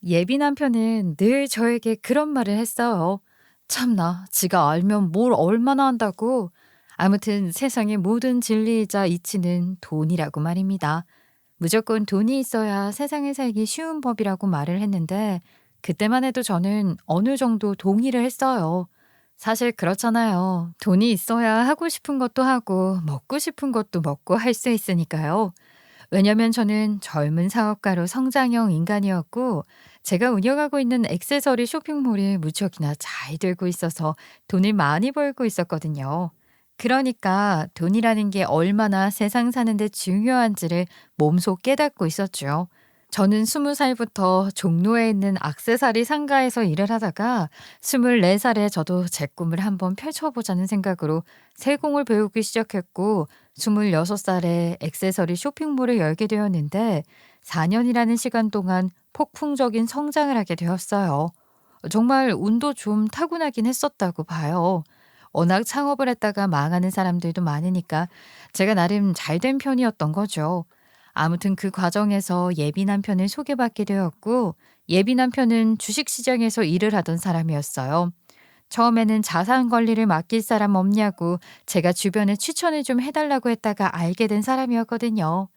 예비 남편은 늘 저에게 그런 말을 했어요. 참나, 지가 알면 뭘 얼마나 한다고. 아무튼 세상의 모든 진리이자 이치는 돈이라고 말입니다. 무조건 돈이 있어야 세상에 살기 쉬운 법이라고 말을 했는데, 그때만 해도 저는 어느 정도 동의를 했어요. 사실 그렇잖아요. 돈이 있어야 하고 싶은 것도 하고, 먹고 싶은 것도 먹고 할 수 있으니까요. 왜냐면 저는 젊은 사업가로 성장형 인간이었고, 제가 운영하고 있는 액세서리 쇼핑몰이 무척이나 잘 되고 있어서 돈을 많이 벌고 있었거든요. 그러니까 돈이라는 게 얼마나 세상 사는데 중요한지를 몸소 깨닫고 있었죠. 저는 20살부터 종로에 있는 액세서리 상가에서 일을 하다가 24살에 저도 제 꿈을 한번 펼쳐보자는 생각으로 세공을 배우기 시작했고, 26살에 액세서리 쇼핑몰을 열게 되었는데 4년이라는 시간 동안 폭풍적인 성장을 하게 되었어요. 정말 운도 좀 타고나긴 했었다고 봐요. 워낙 창업을 했다가 망하는 사람들도 많으니까 제가 나름 잘 된 편이었던 거죠. 아무튼 그 과정에서 예비 남편을 소개받게 되었고, 예비 남편은 주식시장에서 일을 하던 사람이었어요. 처음에는 자산 관리를 맡길 사람 없냐고 제가 주변에 추천을 좀 해달라고 했다가 알게 된 사람이었거든요.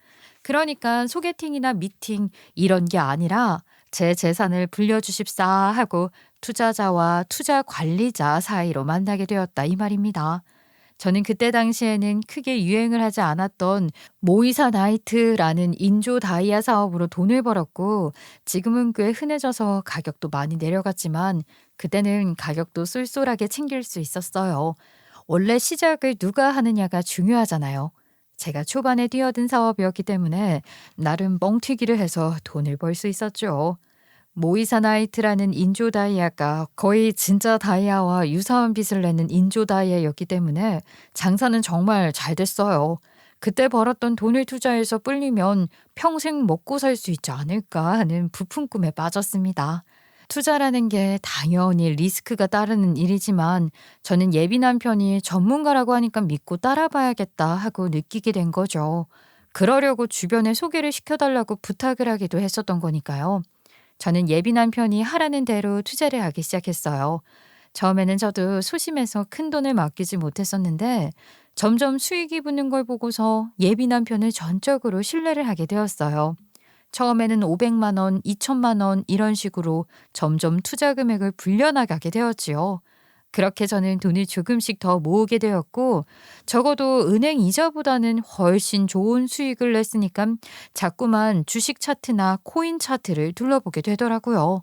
그러니까 소개팅이나 미팅 이런 게 아니라 제 재산을 불려주십사 하고 투자자와 투자 관리자 사이로 만나게 되었다 이 말입니다. 저는 그때 당시에는 크게 유행을 하지 않았던 모이사 나이트라는 인조 다이아 사업으로 돈을 벌었고, 지금은 꽤 흔해져서 가격도 많이 내려갔지만 그때는 가격도 쏠쏠하게 챙길 수 있었어요. 원래 시작을 누가 하느냐가 중요하잖아요. 제가 초반에 뛰어든 사업이었기 때문에 나름 뻥튀기를 해서 돈을 벌 수 있었죠. 모이사나이트라는 인조 다이아가 거의 진짜 다이아와 유사한 빛을 내는 인조 다이아였기 때문에 장사는 정말 잘 됐어요. 그때 벌었던 돈을 투자해서 불리면 평생 먹고 살 수 있지 않을까 하는 부푼 꿈에 빠졌습니다. 투자라는 게 당연히 리스크가 따르는 일이지만 저는 예비 남편이 전문가라고 하니까 믿고 따라봐야겠다 하고 느끼게 된 거죠. 그러려고 주변에 소개를 시켜달라고 부탁을 하기도 했었던 거니까요. 저는 예비 남편이 하라는 대로 투자를 하기 시작했어요. 처음에는 저도 소심해서 큰돈을 맡기지 못했었는데 점점 수익이 붙는 걸 보고서 예비 남편을 전적으로 신뢰를 하게 되었어요. 처음에는 500만 원, 2천만 원 이런 식으로 점점 투자 금액을 불려나가게 되었지요. 그렇게 저는 돈을 조금씩 더 모으게 되었고, 적어도 은행 이자보다는 훨씬 좋은 수익을 냈으니까 자꾸만 주식 차트나 코인 차트를 둘러보게 되더라고요.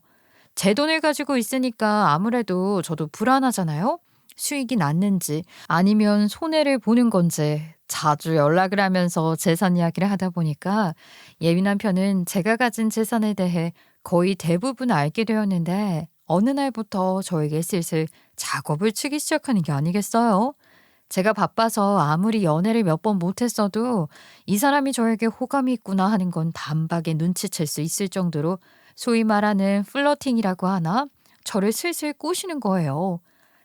제 돈을 가지고 있으니까 아무래도 저도 불안하잖아요. 수익이 났는지 아니면 손해를 보는 건지 자주 연락을 하면서 재산 이야기를 하다 보니까 예비 남편은 제가 가진 재산에 대해 거의 대부분 알게 되었는데 어느 날부터 저에게 슬슬 작업을 치기 시작하는 게 아니겠어요? 제가 바빠서 아무리 연애를 몇 번 못했어도 이 사람이 저에게 호감이 있구나 하는 건 단박에 눈치챌 수 있을 정도로 소위 말하는 플러팅이라고 하나? 저를 슬슬 꼬시는 거예요.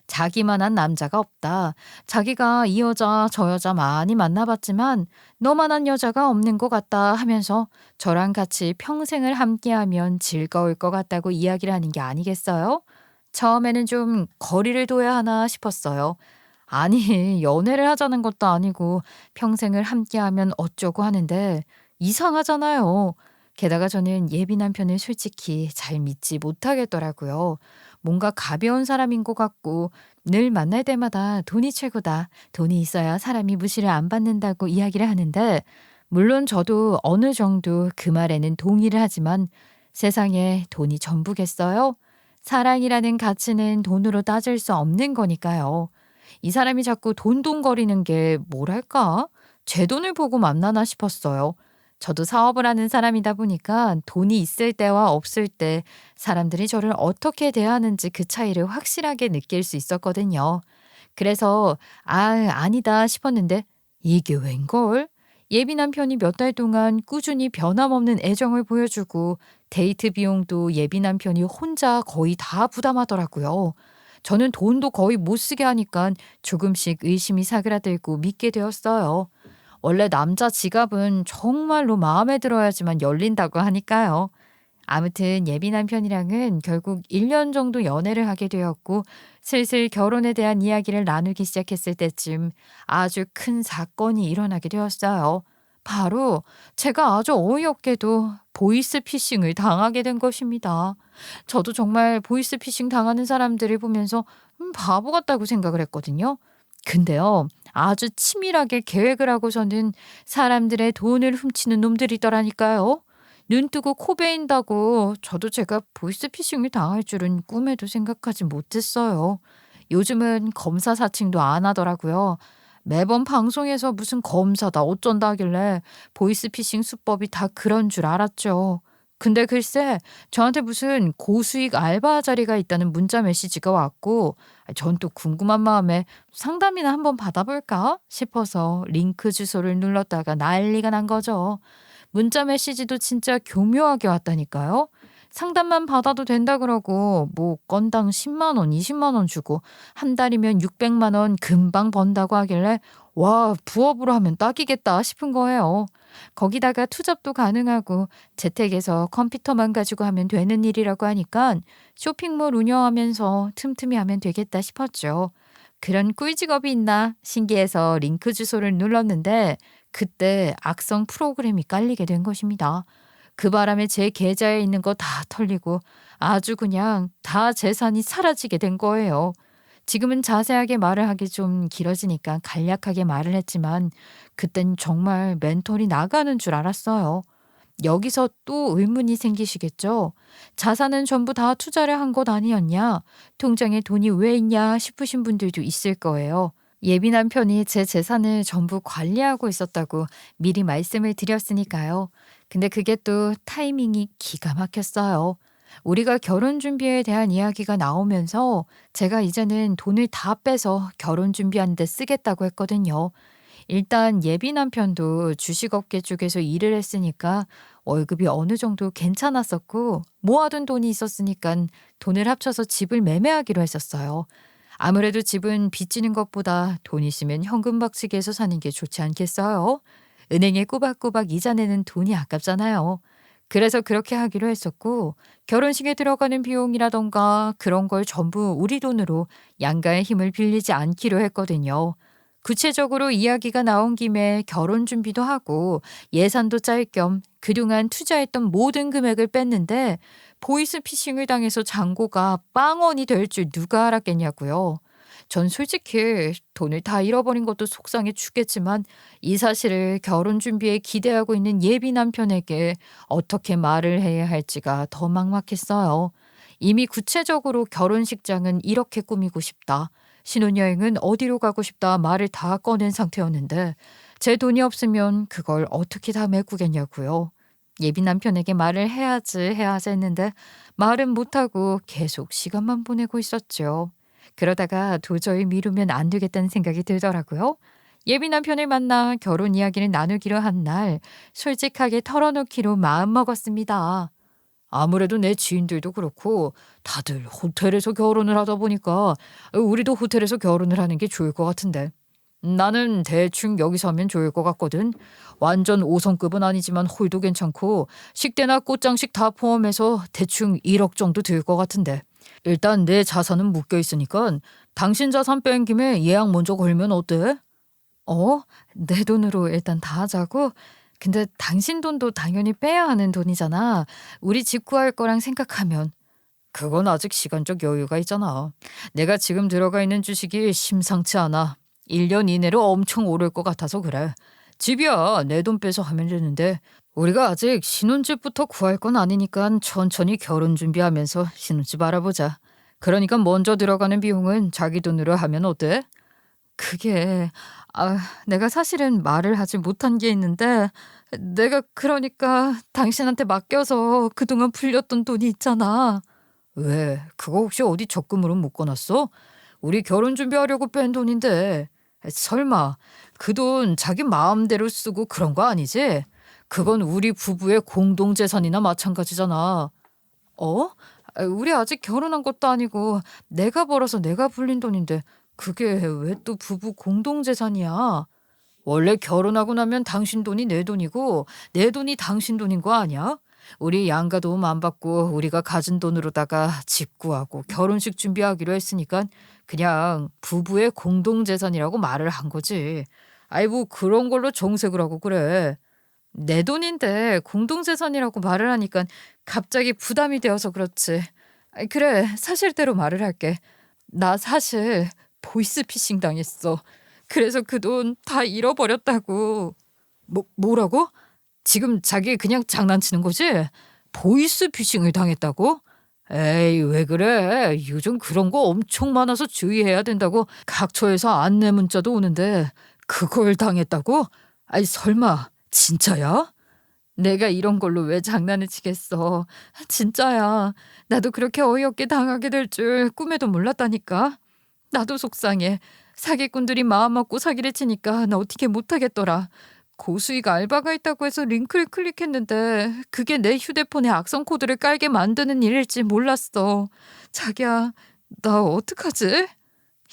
자기만한 남자가 없다. 자기가 이 여자 저 여자 많이 만나봤지만 너만한 여자가 없는 것 같다 하면서 저랑 같이 평생을 함께하면 즐거울 것 같다고 이야기를 하는 게 아니겠어요? 처음에는 좀 거리를 둬야 하나 싶었어요. 아니, 연애를 하자는 것도 아니고 평생을 함께하면 어쩌고 하는데 이상하잖아요. 게다가 저는 예비 남편을 솔직히 잘 믿지 못하겠더라고요. 뭔가 가벼운 사람인 것 같고 늘 만날 때마다 돈이 최고다. 돈이 있어야 사람이 무시를 안 받는다고 이야기를 하는데, 물론 저도 어느 정도 그 말에는 동의를 하지만 세상에 돈이 전부겠어요? 사랑이라는 가치는 돈으로 따질 수 없는 거니까요. 이 사람이 자꾸 돈돈거리는 게 뭐랄까? 제 돈을 보고 만나나 싶었어요. 저도 사업을 하는 사람이다 보니까 돈이 있을 때와 없을 때 사람들이 저를 어떻게 대하는지 그 차이를 확실하게 느낄 수 있었거든요. 그래서 아니다 싶었는데 이게 웬걸? 예비 남편이 몇 달 동안 꾸준히 변함없는 애정을 보여주고 데이트 비용도 예비 남편이 혼자 거의 다 부담하더라고요. 저는 돈도 거의 못 쓰게 하니까 조금씩 의심이 사그라들고 믿게 되었어요. 원래 남자 지갑은 정말로 마음에 들어야지만 열린다고 하니까요. 아무튼 예비 남편이랑은 결국 1년 정도 연애를 하게 되었고 슬슬 결혼에 대한 이야기를 나누기 시작했을 때쯤 아주 큰 사건이 일어나게 되었어요. 바로 제가 아주 어이없게도 보이스피싱을 당하게 된 것입니다. 저도 정말 보이스피싱 당하는 사람들을 보면서 바보 같다고 생각을 했거든요. 근데요, 아주 치밀하게 계획을 하고서는 사람들의 돈을 훔치는 놈들이더라니까요. 눈 뜨고 코 베인다고 저도 제가 보이스피싱을 당할 줄은 꿈에도 생각하지 못했어요. 요즘은 검사 사칭도 안 하더라고요. 매번 방송에서 무슨 검사다 어쩐다 하길래 보이스피싱 수법이 다 그런 줄 알았죠. 근데 글쎄 저한테 무슨 고수익 알바 자리가 있다는 문자 메시지가 왔고 전 또 궁금한 마음에 상담이나 한번 받아볼까 싶어서 링크 주소를 눌렀다가 난리가 난 거죠. 문자 메시지도 진짜 교묘하게 왔다니까요. 상담만 받아도 된다 그러고 뭐 건당 10만 원, 20만 원 주고 한 달이면 600만 원 금방 번다고 하길래 와, 부업으로 하면 딱이겠다 싶은 거예요. 거기다가 투잡도 가능하고 재택에서 컴퓨터만 가지고 하면 되는 일이라고 하니까 쇼핑몰 운영하면서 틈틈이 하면 되겠다 싶었죠. 그런 꿀직업이 있나 신기해서 링크 주소를 눌렀는데 그때 악성 프로그램이 깔리게 된 것입니다. 그 바람에 제 계좌에 있는 거 다 털리고 아주 그냥 다 재산이 사라지게 된 거예요. 지금은 자세하게 말을 하기 좀 길어지니까 간략하게 말을 했지만 그땐 정말 멘탈이 나가는 줄 알았어요. 여기서 또 의문이 생기시겠죠? 자산은 전부 다 투자를 한 것 아니었냐? 통장에 돈이 왜 있냐 싶으신 분들도 있을 거예요. 예비 남편이 제 재산을 전부 관리하고 있었다고 미리 말씀을 드렸으니까요. 근데 그게 또 타이밍이 기가 막혔어요. 우리가 결혼 준비에 대한 이야기가 나오면서 제가 이제는 돈을 다 빼서 결혼 준비하는 데 쓰겠다고 했거든요. 일단 예비 남편도 주식업계 쪽에서 일을 했으니까 월급이 어느 정도 괜찮았었고 모아둔 돈이 있었으니까 돈을 합쳐서 집을 매매하기로 했었어요. 아무래도 집은 빚지는 것보다 돈 있으면 현금 박치기해서 사는 게 좋지 않겠어요? 은행에 꼬박꼬박 이자 내는 돈이 아깝잖아요. 그래서 그렇게 하기로 했었고 결혼식에 들어가는 비용이라던가 그런 걸 전부 우리 돈으로 양가의 힘을 빌리지 않기로 했거든요. 구체적으로 이야기가 나온 김에 결혼 준비도 하고 예산도 짤 겸 그동안 투자했던 모든 금액을 뺐는데 보이스피싱을 당해서 잔고가 빵원이 될 줄 누가 알았겠냐고요. 전 솔직히 돈을 다 잃어버린 것도 속상해 죽겠지만 이 사실을 결혼 준비에 기대하고 있는 예비 남편에게 어떻게 말을 해야 할지가 더 막막했어요. 이미 구체적으로 결혼식장은 이렇게 꾸미고 싶다. 신혼여행은 어디로 가고 싶다 말을 다 꺼낸 상태였는데 제 돈이 없으면 그걸 어떻게 다 메꾸겠냐고요. 예비 남편에게 말을 해야지 했는데 말은 못하고 계속 시간만 보내고 있었죠. 그러다가 도저히 미루면 안 되겠다는 생각이 들더라고요. 예비 남편을 만나 결혼 이야기를 나누기로 한 날 솔직하게 털어놓기로 마음먹었습니다. 아무래도 내 지인들도 그렇고 다들 호텔에서 결혼을 하다 보니까 우리도 호텔에서 결혼을 하는 게 좋을 것 같은데. 나는 대충 여기서 하면 좋을 것 같거든. 완전 5성급은 아니지만 홀도 괜찮고 식대나 꽃장식 다 포함해서 대충 1억 정도 들 것 같은데. 일단 내 자산은 묶여 있으니까 당신 자산 뺀 김에 예약 먼저 걸면 어때? 어? 내 돈으로 일단 다 하자고? 근데 당신 돈도 당연히 빼야 하는 돈이잖아. 우리 집 구할 거랑 생각하면. 그건 아직 시간적 여유가 있잖아. 내가 지금 들어가 있는 주식이 심상치 않아. 1년 이내로 엄청 오를 것 같아서 그래. 집이야 내 돈 빼서 하면 되는데 우리가 아직 신혼집부터 구할 건 아니니까 천천히 결혼 준비하면서 신혼집 알아보자. 그러니까 먼저 들어가는 비용은 자기 돈으로 하면 어때? 그게 내가 사실은 말을 하지 못한 게 있는데 내가 그러니까 당신한테 맡겨서 그동안 불렸던 돈이 있잖아. 왜? 그거 혹시 어디 적금으로 묶어놨어? 우리 결혼 준비하려고 뺀 돈인데. 설마 그 돈 자기 마음대로 쓰고 그런 거 아니지? 그건 우리 부부의 공동재산이나 마찬가지잖아. 어? 우리 아직 결혼한 것도 아니고 내가 벌어서 내가 불린 돈인데 그게 왜 또 부부 공동재산이야? 원래 결혼하고 나면 당신 돈이 내 돈이고 내 돈이 당신 돈인 거 아니야? 우리 양가 도움 안 받고 우리가 가진 돈으로다가 집 구하고 결혼식 준비하기로 했으니까 그냥 부부의 공동재산이라고 말을 한 거지. 아이 뭐 그런 걸로 정색을 하고 그래. 내 돈인데 공동재산이라고 말을 하니까 갑자기 부담이 되어서 그렇지. 아이 그래 사실대로 말을 할게. 나 사실 보이스피싱 당했어. 그래서 그 돈 다 잃어버렸다고. 뭐라고? 지금 자기 그냥 장난치는 거지? 보이스피싱을 당했다고? 에이 왜 그래? 요즘 그런 거 엄청 많아서 주의해야 된다고 각처에서 안내 문자도 오는데 그걸 당했다고? 아이 설마 진짜야? 내가 이런 걸로 왜 장난을 치겠어. 진짜야. 나도 그렇게 어이없게 당하게 될 줄 꿈에도 몰랐다니까. 나도 속상해. 사기꾼들이 마음 먹고 사기를 치니까 나 어떻게 못하겠더라. 고수익 알바가 있다고 해서 링크를 클릭했는데 그게 내 휴대폰에 악성 코드를 깔게 만드는 일일지 몰랐어. 자기야, 나 어떡하지?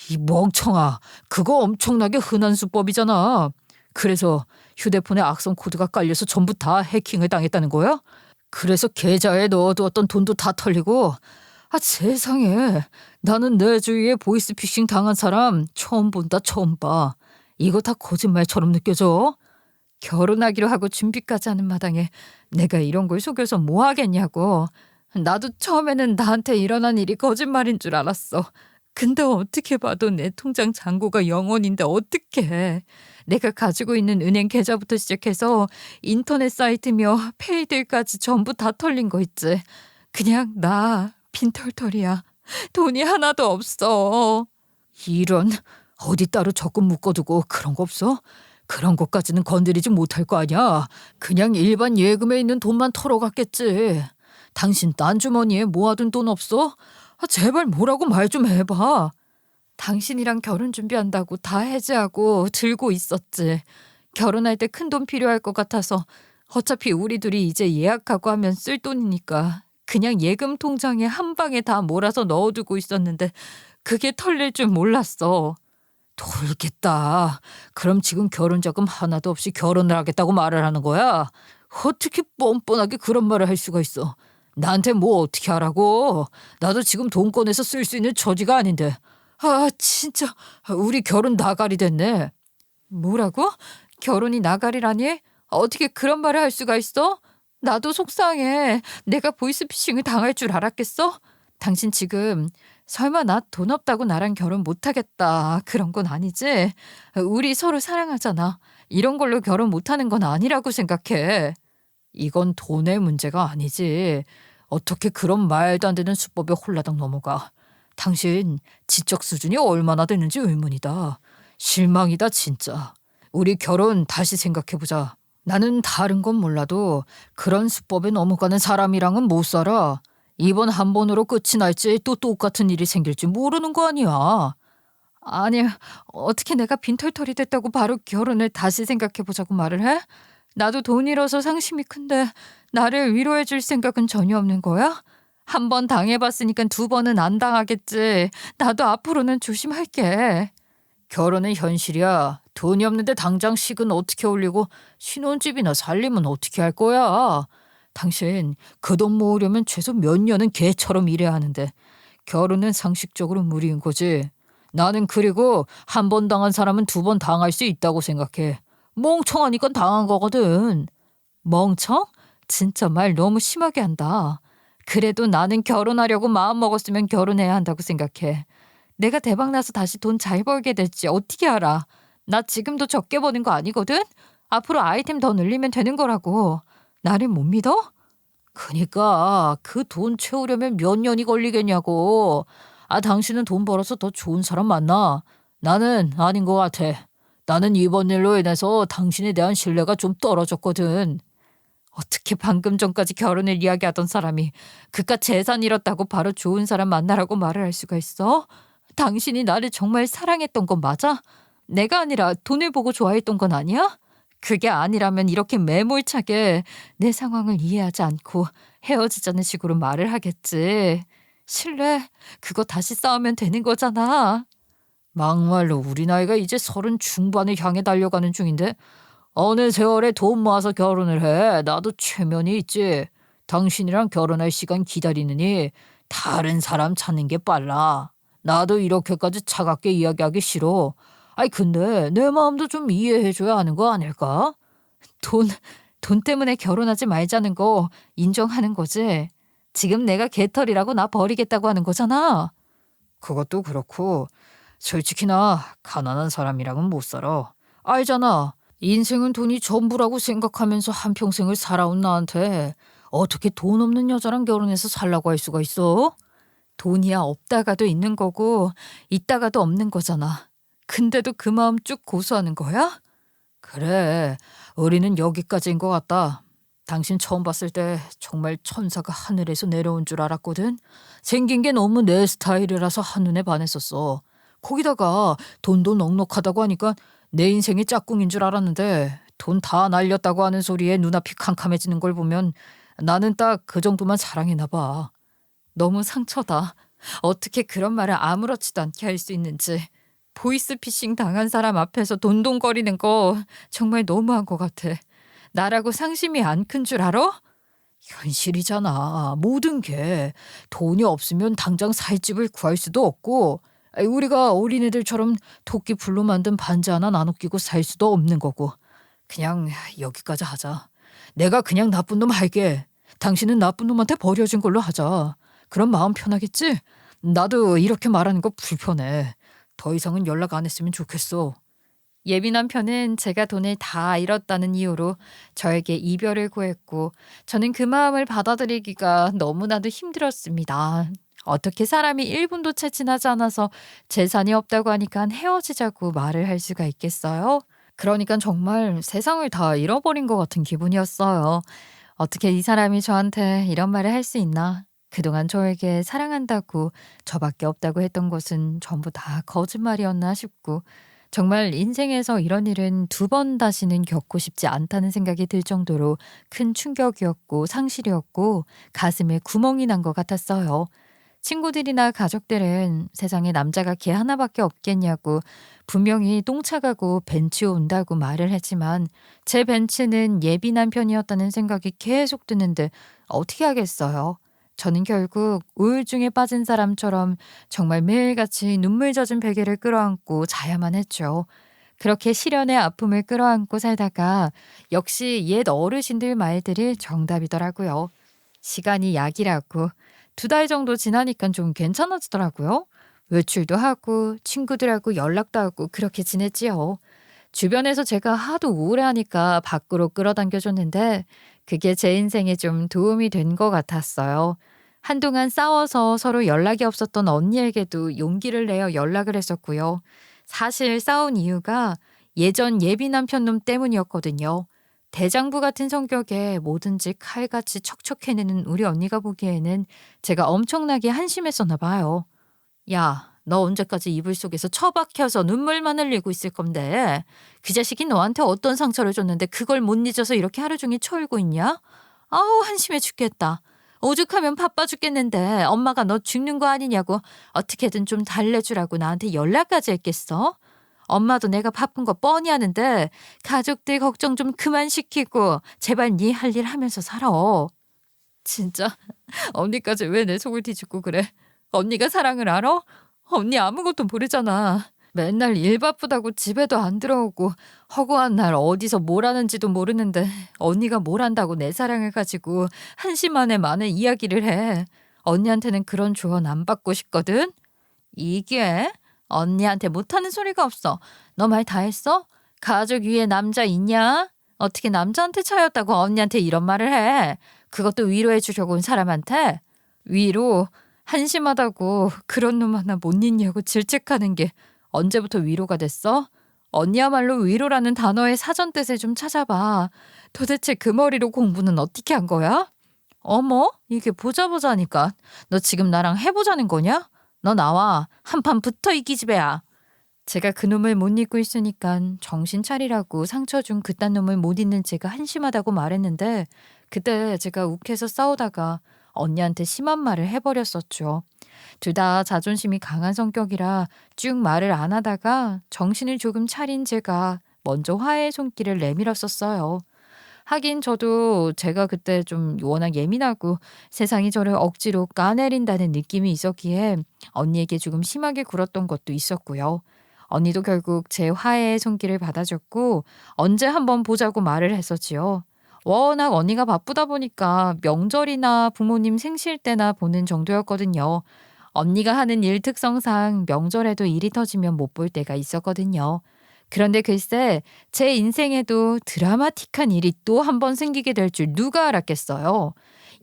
이 멍청아, 그거 엄청나게 흔한 수법이잖아. 그래서 휴대폰에 악성 코드가 깔려서 전부 다 해킹을 당했다는 거야? 그래서 계좌에 넣어두었던 돈도 다 털리고 세상에 나는 내 주위에 보이스피싱 당한 사람 처음 본다 처음 봐. 이거 다 거짓말처럼 느껴져. 결혼하기로 하고 준비까지 하는 마당에 내가 이런 걸 속여서 뭐 하겠냐고. 나도 처음에는 나한테 일어난 일이 거짓말인 줄 알았어. 근데 어떻게 봐도 내 통장 잔고가 0원인데 어떡해. 내가 가지고 있는 은행 계좌부터 시작해서 인터넷 사이트며 페이들까지 전부 다 털린 거 있지. 그냥 나 빈털털이야. 돈이 하나도 없어. 이런, 어디 따로 적금 묶어두고 그런 거 없어? 그런 것까지는 건드리지 못할 거 아니야. 그냥 일반 예금에 있는 돈만 털어갔겠지. 당신 딴 주머니에 모아둔 돈 없어? 제발 뭐라고 말 좀 해봐. 당신이랑 결혼 준비한다고 다 해지하고 들고 있었지. 결혼할 때 큰 돈 필요할 것 같아서 어차피 우리 둘이 이제 예약하고 하면 쓸 돈이니까 그냥 예금 통장에 한 방에 다 몰아서 넣어두고 있었는데 그게 털릴 줄 몰랐어. 돌겠다. 그럼 지금 결혼 자금 하나도 없이 결혼을 하겠다고 말을 하는 거야? 어떻게 뻔뻔하게 그런 말을 할 수가 있어? 나한테 뭐 어떻게 하라고? 나도 지금 돈 꺼내서 쓸 수 있는 처지가 아닌데. 진짜 우리 결혼 나가리 됐네. 뭐라고? 결혼이 나가리라니? 어떻게 그런 말을 할 수가 있어? 나도 속상해. 내가 보이스피싱을 당할 줄 알았겠어? 당신 지금 설마 나 돈 없다고 나랑 결혼 못하겠다 그런 건 아니지? 우리 서로 사랑하잖아. 이런 걸로 결혼 못하는 건 아니라고 생각해. 이건 돈의 문제가 아니지. 어떻게 그런 말도 안 되는 수법에 홀라당 넘어가. 당신 지적 수준이 얼마나 되는지 의문이다. 실망이다 진짜. 우리 결혼 다시 생각해보자. 나는 다른 건 몰라도 그런 수법에 넘어가는 사람이랑은 못 살아. 이번 한 번으로 끝이 날지 또 똑같은 일이 생길지 모르는 거 아니야. 아니, 어떻게 내가 빈털털이 됐다고 바로 결혼을 다시 생각해보자고 말을 해? 나도 돈 잃어서 상심이 큰데 나를 위로해 줄 생각은 전혀 없는 거야? 한 번 당해봤으니까 두 번은 안 당하겠지. 나도 앞으로는 조심할게. 결혼은 현실이야. 돈이 없는데 당장 식은 어떻게 올리고 신혼집이나 살림은 어떻게 할 거야? 당신 그 돈 모으려면 최소 몇 년은 개처럼 일해야 하는데 결혼은 상식적으로 무리인 거지. 나는 그리고 한 번 당한 사람은 두 번 당할 수 있다고 생각해. 멍청하니까 당한 거거든. 멍청? 진짜 말 너무 심하게 한다. 그래도 나는 결혼하려고 마음먹었으면 결혼해야 한다고 생각해. 내가 대박나서 다시 돈 잘 벌게 될지 어떻게 알아? 나 지금도 적게 버는 거 아니거든? 앞으로 아이템 더 늘리면 되는 거라고. 나를 못 믿어? 그니까 그 돈 채우려면 몇 년이 걸리겠냐고. 당신은 돈 벌어서 더 좋은 사람 만나. 나는 아닌 것 같아. 나는 이번 일로 인해서 당신에 대한 신뢰가 좀 떨어졌거든. 어떻게 방금 전까지 결혼을 이야기하던 사람이 그깟 재산 잃었다고 바로 좋은 사람 만나라고 말을 할 수가 있어? 당신이 나를 정말 사랑했던 건 맞아? 내가 아니라 돈을 보고 좋아했던 건 아니야? 그게 아니라면 이렇게 매몰차게 내 상황을 이해하지 않고 헤어지자는 식으로 말을 하겠지. 신뢰, 그거 다시 싸우면 되는 거잖아. 막말로 우리 나이가 이제 30 중반을 향해 달려가는 중인데 어느 세월에 돈 모아서 결혼을 해. 나도 체면이 있지. 당신이랑 결혼할 시간 기다리느니 다른 사람 찾는 게 빨라. 나도 이렇게까지 차갑게 이야기하기 싫어. 아이 근데 내 마음도 좀 이해해줘야 하는 거 아닐까? 돈, 돈 때문에 결혼하지 말자는 거 인정하는 거지. 지금 내가 개털이라고 나 버리겠다고 하는 거잖아. 그것도 그렇고 솔직히 나 가난한 사람이랑은 못 살아. 알잖아. 인생은 돈이 전부라고 생각하면서 한평생을 살아온 나한테 어떻게 돈 없는 여자랑 결혼해서 살라고 할 수가 있어? 돈이야 없다가도 있는 거고 있다가도 없는 거잖아. 근데도 그 마음 쭉 고수하는 거야? 그래, 우리는 여기까지인 것 같다. 당신 처음 봤을 때 정말 천사가 하늘에서 내려온 줄 알았거든. 생긴 게 너무 내 스타일이라서 한눈에 반했었어. 거기다가 돈도 넉넉하다고 하니까 내 인생의 짝꿍인 줄 알았는데 돈 다 날렸다고 하는 소리에 눈앞이 캄캄해지는 걸 보면 나는 딱 그 정도만 사랑했나 봐. 너무 상처다. 어떻게 그런 말을 아무렇지도 않게 할 수 있는지. 보이스피싱 당한 사람 앞에서 돈돈거리는 거 정말 너무한 것 같아. 나라고 상심이 안 큰 줄 알아? 현실이잖아. 모든 게 돈이 없으면 당장 살 집을 구할 수도 없고 우리가 어린애들처럼 토끼 풀로 만든 반지 하나 나눠 끼고 살 수도 없는 거고. 그냥 여기까지 하자. 내가 그냥 나쁜 놈 할게. 당신은 나쁜 놈한테 버려진 걸로 하자. 그럼 마음 편하겠지? 나도 이렇게 말하는 거 불편해. 더 이상은 연락 안 했으면 좋겠어. 예민한 편은 제가 돈을 다 잃었다는 이유로 저에게 이별을 구했고 저는 그 마음을 받아들이기가 너무나도 힘들었습니다. 어떻게 사람이 1분도 채 지나지 않아서 재산이 없다고 하니까 헤어지자고 말을 할 수가 있겠어요? 그러니까 정말 세상을 다 잃어버린 것 같은 기분이었어요. 어떻게 이 사람이 저한테 이런 말을 할 수 있나? 그동안 저에게 사랑한다고 저밖에 없다고 했던 것은 전부 다 거짓말이었나 싶고 정말 인생에서 이런 일은 두 번 다시는 겪고 싶지 않다는 생각이 들 정도로 큰 충격이었고 상실이었고 가슴에 구멍이 난 것 같았어요. 친구들이나 가족들은 세상에 남자가 걔 하나밖에 없겠냐고 분명히 똥차 가고 벤츠 온다고 말을 했지만 제 벤츠는 예민한 편이었다는 생각이 계속 드는데 어떻게 하겠어요? 저는 결국 우울증에 빠진 사람처럼 정말 매일같이 눈물 젖은 베개를 끌어안고 자야만 했죠. 그렇게 시련의 아픔을 끌어안고 살다가 역시 옛 어르신들 말들이 정답이더라고요. 시간이 약이라고. 2달 정도 지나니까 좀 괜찮아지더라고요. 외출도 하고 친구들하고 연락도 하고 그렇게 지냈지요. 주변에서 제가 하도 우울해하니까 밖으로 끌어당겨줬는데 그게 제 인생에 좀 도움이 된 것 같았어요. 한동안 싸워서 서로 연락이 없었던 언니에게도 용기를 내어 연락을 했었고요. 사실 싸운 이유가 예전 예민한 편놈 때문이었거든요. 대장부 같은 성격에 뭐든지 칼같이 척척해내는 우리 언니가 보기에는 제가 엄청나게 한심했었나 봐요. 야, 너 언제까지 이불 속에서 처박혀서 눈물만 흘리고 있을 건데 그 자식이 너한테 어떤 상처를 줬는데 그걸 못 잊어서 이렇게 하루 종일 쳐울고 있냐? 아우 한심해 죽겠다. 오죽하면 바빠 죽겠는데 엄마가 너 죽는 거 아니냐고 어떻게든 좀 달래주라고 나한테 연락까지 했겠어? 엄마도 내가 바쁜 거 뻔히 아는데 가족들 걱정 좀 그만 시키고 제발 네 할 일 하면서 살아. 진짜 언니까지 왜 내 속을 뒤집고 그래? 언니가 사랑을 알아? 언니 아무것도 모르잖아. 맨날 일 바쁘다고 집에도 안 들어오고 허구한 날 어디서 뭘 하는지도 모르는데 언니가 뭘 한다고 내 사랑을 가지고 한심한에 많은 이야기를 해. 언니한테는 그런 조언 안 받고 싶거든. 이게 언니한테 못하는 소리가 없어. 너 말 다 했어? 가족 위에 남자 있냐? 어떻게 남자한테 차였다고 언니한테 이런 말을 해? 그것도 위로해 주려고 온 사람한테? 위로 한심하다고 그런 놈 하나 못 잊냐고 질책하는 게 언제부터 위로가 됐어? 언니야말로 위로라는 단어의 사전 뜻을 좀 찾아봐. 도대체 그 머리로 공부는 어떻게 한 거야? 어머, 이게 보자 보자니까. 너 지금 나랑 해보자는 거냐? 너 나와. 한판 붙어 이 기집애야. 제가 그놈을 못 잊고 있으니까 정신 차리라고 상처 준 그딴 놈을 못 잊는 제가 한심하다고 말했는데 그때 제가 욱해서 싸우다가 언니한테 심한 말을 해버렸었죠. 둘 다 자존심이 강한 성격이라 쭉 말을 안 하다가 정신을 조금 차린 제가 먼저 화해의 손길을 내밀었었어요. 하긴 저도 제가 그때 좀 워낙 예민하고 세상이 저를 억지로 까내린다는 느낌이 있었기에 언니에게 조금 심하게 굴었던 것도 있었고요. 언니도 결국 제 화해의 손길을 받아줬고 언제 한번 보자고 말을 했었지요. 워낙 언니가 바쁘다 보니까 명절이나 부모님 생실 때나 보는 정도였거든요. 언니가 하는 일 특성상 명절에도 일이 터지면 못 볼 때가 있었거든요. 그런데 글쎄 제 인생에도 드라마틱한 일이 또 한 번 생기게 될 줄 누가 알았겠어요.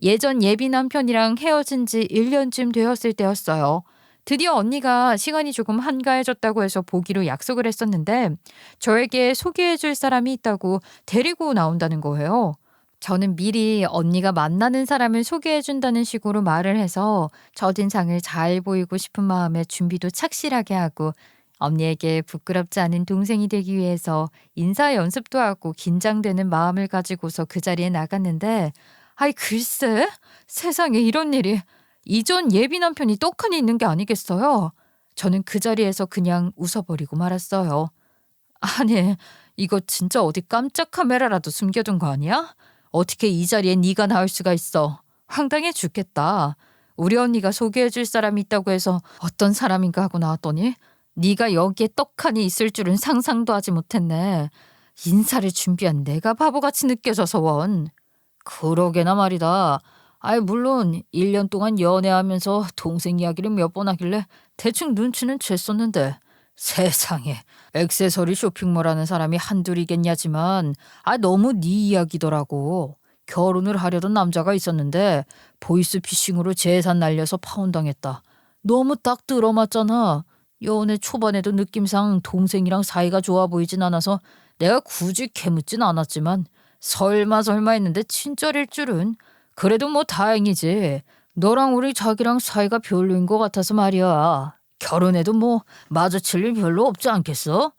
예전 예비 남편이랑 헤어진 지 1년쯤 되었을 때였어요. 드디어 언니가 시간이 조금 한가해졌다고 해서 보기로 약속을 했었는데 저에게 소개해 줄 사람이 있다고 데리고 나온다는 거예요. 저는 미리 언니가 만나는 사람을 소개해 준다는 식으로 말을 해서 첫인상을 잘 보이고 싶은 마음에 준비도 착실하게 하고 언니에게 부끄럽지 않은 동생이 되기 위해서 인사 연습도 하고 긴장되는 마음을 가지고서 그 자리에 나갔는데 아이 글쎄 세상에 이런 일이 이전 예비 남편이 떡하니 있는 게 아니겠어요? 저는 그 자리에서 그냥 웃어버리고 말았어요. 아니 이거 진짜 어디 깜짝 카메라라도 숨겨둔 거 아니야? 어떻게 이 자리에 네가 나올 수가 있어? 황당해 죽겠다. 우리 언니가 소개해 줄 사람이 있다고 해서 어떤 사람인가 하고 나왔더니 네가 여기에 떡하니 있을 줄은 상상도 하지 못했네. 인사를 준비한 내가 바보같이 느껴져서 원. 그러게나 말이다. 아이 물론 1년 동안 연애하면서 동생 이야기를 몇 번 하길래 대충 눈치는 챘었는데 세상에 액세서리 쇼핑몰 하는 사람이 한둘이겠냐지만 너무 네 이야기더라고. 결혼을 하려던 남자가 있었는데 보이스피싱으로 재산 날려서 파혼당했다. 너무 딱 들어맞잖아. 연애 초반에도 느낌상 동생이랑 사이가 좋아 보이진 않아서 내가 굳이 캐묻진 않았지만 설마 했는데 친절일 줄은. 그래도 뭐 다행이지. 너랑 우리 자기랑 사이가 별로인 것 같아서 말이야. 결혼해도 뭐 마주칠 일 별로 없지 않겠어?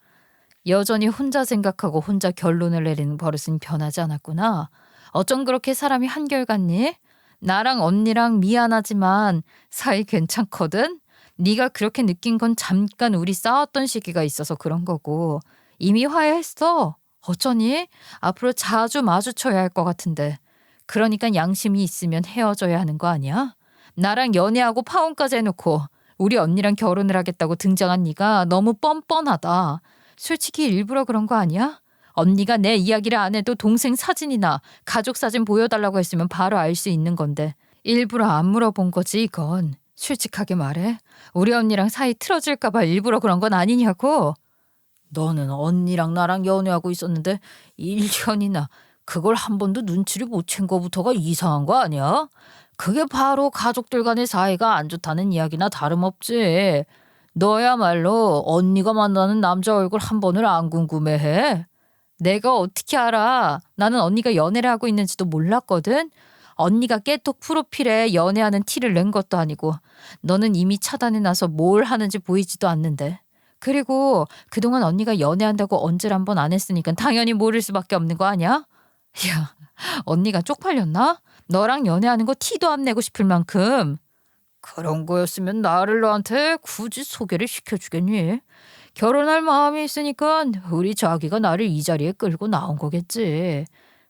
여전히 혼자 생각하고 혼자 결론을 내리는 버릇은 변하지 않았구나. 어쩜 그렇게 사람이 한결같니? 나랑 언니랑 미안하지만 사이 괜찮거든? 네가 그렇게 느낀 건 잠깐 우리 싸웠던 시기가 있어서 그런 거고 이미 화해했어. 어쩌니? 앞으로 자주 마주쳐야 할 것 같은데. 그러니까 양심이 있으면 헤어져야 하는 거 아니야? 나랑 연애하고 파혼까지 해놓고 우리 언니랑 결혼을 하겠다고 등장한 네가 너무 뻔뻔하다. 솔직히 일부러 그런 거 아니야? 언니가 내 이야기를 안 해도 동생 사진이나 가족 사진 보여달라고 했으면 바로 알 수 있는 건데 일부러 안 물어본 거지 이건. 솔직하게 말해. 우리 언니랑 사이 틀어질까 봐 일부러 그런 건 아니냐고. 너는 언니랑 나랑 연애하고 있었는데 1년이나 그걸 한 번도 눈치를 못 챈 거부터가 이상한 거 아니야? 그게 바로 가족들 간의 사이가 안 좋다는 이야기나 다름없지. 너야말로 언니가 만나는 남자 얼굴 한 번을 안 궁금해해? 내가 어떻게 알아? 나는 언니가 연애를 하고 있는지도 몰랐거든. 언니가 깨톡 프로필에 연애하는 티를 낸 것도 아니고 너는 이미 차단해놔서 뭘 하는지 보이지도 않는데. 그리고 그동안 언니가 연애한다고 언질 한 번 안 했으니까 당연히 모를 수밖에 없는 거 아니야? 야, 언니가 쪽팔렸나? 너랑 연애하는 거 티도 안 내고 싶을 만큼. 그런 거였으면 나를 너한테 굳이 소개를 시켜주겠니? 결혼할 마음이 있으니까 우리 자기가 나를 이 자리에 끌고 나온 거겠지.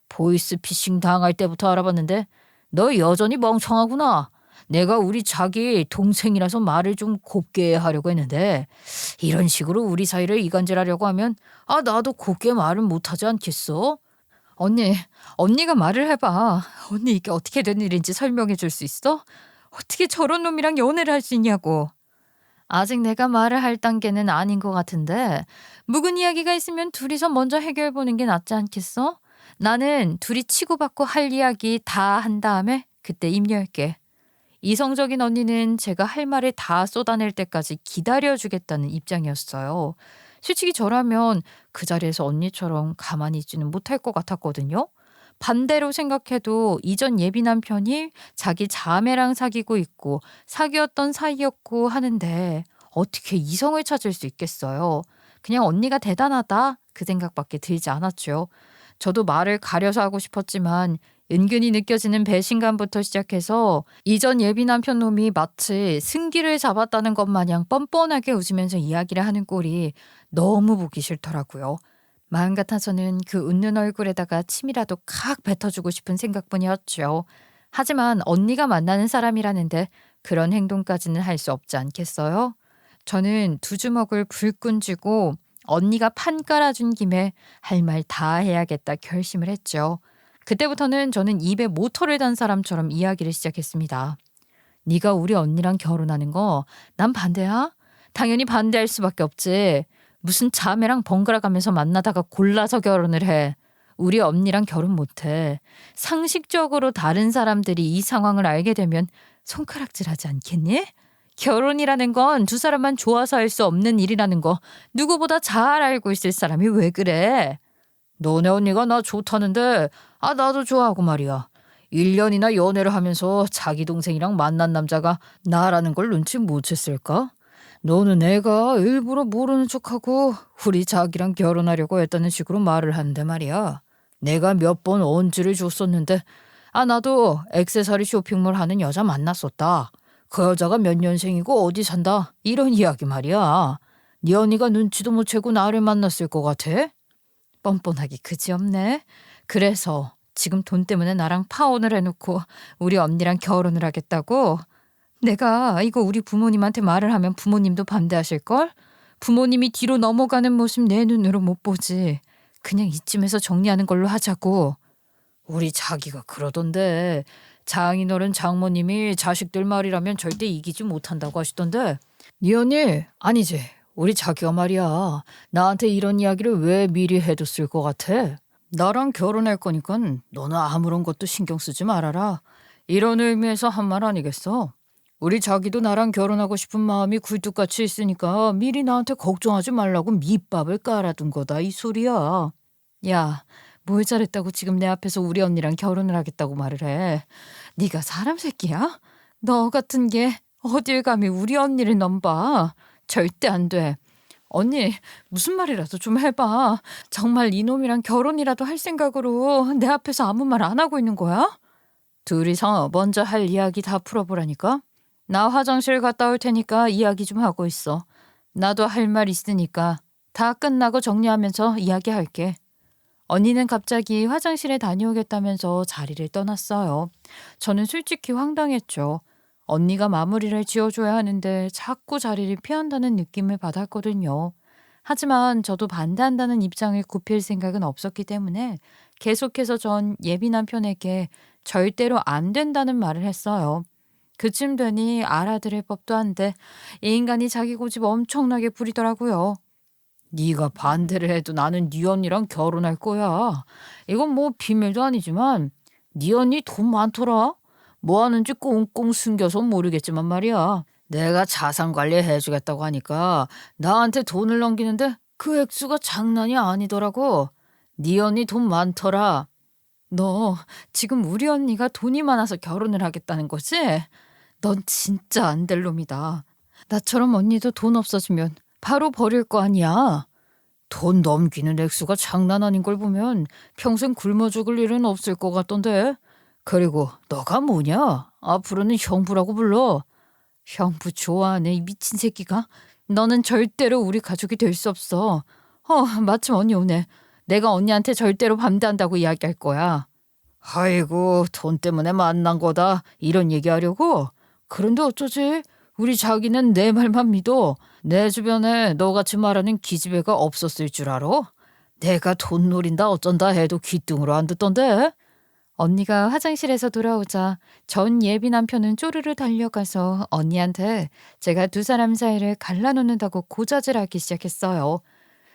보이스피싱 당할 때부터 알아봤는데 너 여전히 멍청하구나. 내가 우리 자기 동생이라서 말을 좀 곱게 하려고 했는데 이런 식으로 우리 사이를 이간질하려고 하면 나도 곱게 말은 못하지 않겠어? 언니가 말을 해봐. 언니 이게 어떻게 된 일인지 설명해 줄 수 있어? 어떻게 저런 놈이랑 연애를 할 수 있냐고. 아직 내가 말을 할 단계는 아닌 것 같은데 묵은 이야기가 있으면 둘이서 먼저 해결해 보는 게 낫지 않겠어? 나는 둘이 치고받고 할 이야기 다 한 다음에 그때 입력할게. 이성적인 언니는 제가 할 말을 다 쏟아낼 때까지 기다려주겠다는 입장이었어요. 솔직히 저라면 그 자리에서 언니처럼 가만히 있지는 못할 것 같았거든요. 반대로 생각해도 이전 예비 남편이 자기 자매랑 사귀고 있고 사귀었던 사이였고 하는데 어떻게 이성을 찾을 수 있겠어요. 그냥 언니가 대단하다 그 생각밖에 들지 않았죠. 저도 말을 가려서 하고 싶었지만 은근히 느껴지는 배신감부터 시작해서 이전 예비 남편 놈이 마치 승기를 잡았다는 것 마냥 뻔뻔하게 웃으면서 이야기를 하는 꼴이 너무 보기 싫더라고요. 마음 같아서는 그 웃는 얼굴에다가 침이라도 칵 뱉어주고 싶은 생각뿐이었죠. 하지만 언니가 만나는 사람이라는데 그런 행동까지는 할 수 없지 않겠어요? 저는 두 주먹을 불끈 쥐고 언니가 판 깔아준 김에 할 말 다 해야겠다 결심을 했죠. 그때부터는 저는 입에 모터를 단 사람처럼 이야기를 시작했습니다. 네가 우리 언니랑 결혼하는 거 난 반대야? 당연히 반대할 수밖에 없지. 무슨 자매랑 번갈아 가면서 만나다가 골라서 결혼을 해. 우리 언니랑 결혼 못해. 상식적으로 다른 사람들이 이 상황을 알게 되면 손가락질하지 않겠니? 결혼이라는 건 두 사람만 좋아서 할 수 없는 일이라는 거 누구보다 잘 알고 있을 사람이 왜 그래? 너네 언니가 나 좋다는데 나도 좋아하고 말이야. 1년이나 연애를 하면서 자기 동생이랑 만난 남자가 나라는 걸 눈치 못 챘을까? 너는 애가 일부러 모르는 척하고 우리 자기랑 결혼하려고 했다는 식으로 말을 하는데 말이야. 내가 몇 번 언지를 줬었는데 나도 액세서리 쇼핑몰 하는 여자 만났었다. 그 여자가 몇 년생이고 어디 산다 이런 이야기 말이야. 네 언니가 눈치도 못 채고 나를 만났을 것 같아? 뻔뻔하기 그지없네. 그래서 지금 돈 때문에 나랑 파혼을 해놓고 우리 언니랑 결혼을 하겠다고? 내가 이거 우리 부모님한테 말을 하면 부모님도 반대하실걸? 부모님이 뒤로 넘어가는 모습 내 눈으로 못 보지. 그냥 이쯤에서 정리하는 걸로 하자고. 우리 자기가 그러던데 장인어른 장모님이 자식들 말이라면 절대 이기지 못한다고 하시던데. 네 언니 아니지. 우리 자기가 말이야. 나한테 이런 이야기를 왜 미리 해뒀을 것 같아? 나랑 결혼할 거니까 너는 아무런 것도 신경 쓰지 말아라. 이런 의미에서 한 말 아니겠어? 우리 자기도 나랑 결혼하고 싶은 마음이 굴뚝같이 있으니까 미리 나한테 걱정하지 말라고 밑밥을 깔아둔 거다 이 소리야. 야, 뭘 잘했다고 지금 내 앞에서 우리 언니랑 결혼을 하겠다고 말을 해. 네가 사람 새끼야? 너 같은 게 어딜 감히 우리 언니를 넘봐. 절대 안 돼. 언니 무슨 말이라도 좀 해봐. 정말 이놈이랑 결혼이라도 할 생각으로 내 앞에서 아무 말 안 하고 있는 거야? 둘이서 먼저 할 이야기 다 풀어보라니까. 나 화장실 갔다 올 테니까 이야기 좀 하고 있어. 나도 할 말 있으니까 다 끝나고 정리하면서 이야기할게. 언니는 갑자기 화장실에 다녀오겠다면서 자리를 떠났어요. 저는 솔직히 황당했죠. 언니가 마무리를 지어줘야 하는데 자꾸 자리를 피한다는 느낌을 받았거든요. 하지만 저도 반대한다는 입장을 굽힐 생각은 없었기 때문에 계속해서 전 예비 남편에게 절대로 안 된다는 말을 했어요. 그쯤 되니 알아들을 법도 한데 이 인간이 자기 고집 엄청나게 부리더라고요. 네가 반대를 해도 나는 네 언니랑 결혼할 거야. 이건 뭐 비밀도 아니지만 네 언니 돈 많더라. 뭐 하는지 꽁꽁 숨겨서 모르겠지만 말이야. 내가 자산 관리 해주겠다고 하니까 나한테 돈을 넘기는데 그 액수가 장난이 아니더라고. 네 언니 돈 많더라. 너 지금 우리 언니가 돈이 많아서 결혼을 하겠다는 거지? 넌 진짜 안 될 놈이다. 나처럼 언니도 돈 없어지면 바로 버릴 거 아니야. 돈 넘기는 액수가 장난 아닌 걸 보면 평생 굶어 죽을 일은 없을 것 같던데. 그리고 너가 뭐냐? 앞으로는 형부라고 불러. 형부 좋아하네 이 미친 새끼가. 너는 절대로 우리 가족이 될 수 없어. 마침 언니 오네. 내가 언니한테 절대로 반대한다고 이야기할 거야. 아이고 돈 때문에 만난 거다 이런 얘기하려고? 그런데 어쩌지? 우리 자기는 내 말만 믿어. 내 주변에 너같이 말하는 기집애가 없었을 줄 알아? 내가 돈 노린다 어쩐다 해도 귀뚱으로 안 듣던데? 언니가 화장실에서 돌아오자 전 예비 남편은 쪼르르 달려가서 언니한테 제가 두 사람 사이를 갈라놓는다고 고자질하기 시작했어요.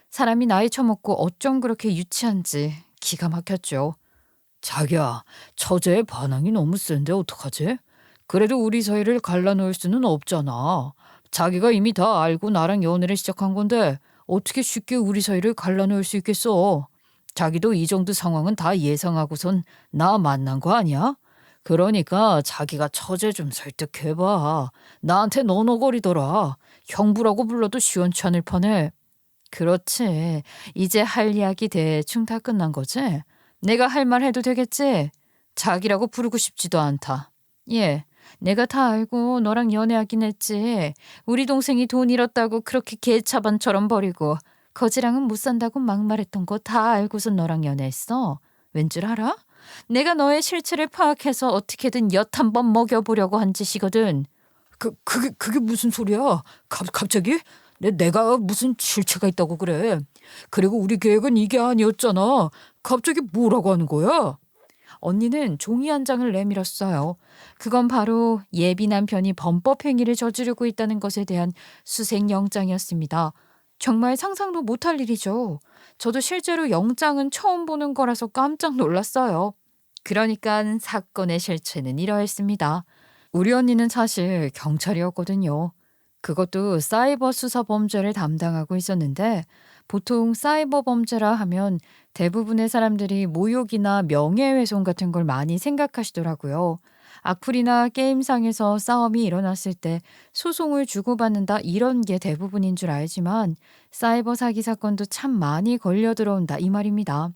사람이 나이 처먹고 어쩜 그렇게 유치한지 기가 막혔죠. 자기야, 처제의 반항이 너무 센데 어떡하지? 그래도 우리 사이를 갈라놓을 수는 없잖아. 자기가 이미 다 알고 나랑 연애를 시작한 건데 어떻게 쉽게 우리 사이를 갈라놓을 수 있겠어? 자기도 이 정도 상황은 다 예상하고선 나 만난 거 아니야? 그러니까 자기가 처제 좀 설득해봐. 나한테 너너거리더라. 형부라고 불러도 시원찮을 판에. 그렇지. 이제 할 이야기 대충 다 끝난 거지? 내가 할 말 해도 되겠지? 자기라고 부르고 싶지도 않다. 예, 내가 다 알고 너랑 연애하긴 했지. 우리 동생이 돈 잃었다고 그렇게 개차반처럼 버리고 거지랑은 못 산다고 막말했던 거 다 알고서 너랑 연애했어. 왠 줄 알아? 내가 너의 실체를 파악해서 어떻게든 엿 한 번 먹여보려고 한 짓이거든. 그게 무슨 소리야? 갑자기? 내가 무슨 실체가 있다고 그래? 그리고 우리 계획은 이게 아니었잖아. 갑자기 뭐라고 하는 거야? 언니는 종이 한 장을 내밀었어요. 그건 바로 예비 남편이 범법 행위를 저지르고 있다는 것에 대한 수색영장이었습니다. 정말 상상도 못할 일이죠. 저도 실제로 영장은 처음 보는 거라서 깜짝 놀랐어요. 그러니까 사건의 실체는 이러했습니다. 우리 언니는 사실 경찰이었거든요. 그것도 사이버 수사 범죄를 담당하고 있었는데 보통 사이버 범죄라 하면 대부분의 사람들이 모욕이나 명예훼손 같은 걸 많이 생각하시더라고요. 악플이나 게임상에서 싸움이 일어났을 때 소송을 주고받는다 이런 게 대부분인 줄 알지만 사이버 사기 사건도 참 많이 걸려 들어온다 이 말입니다.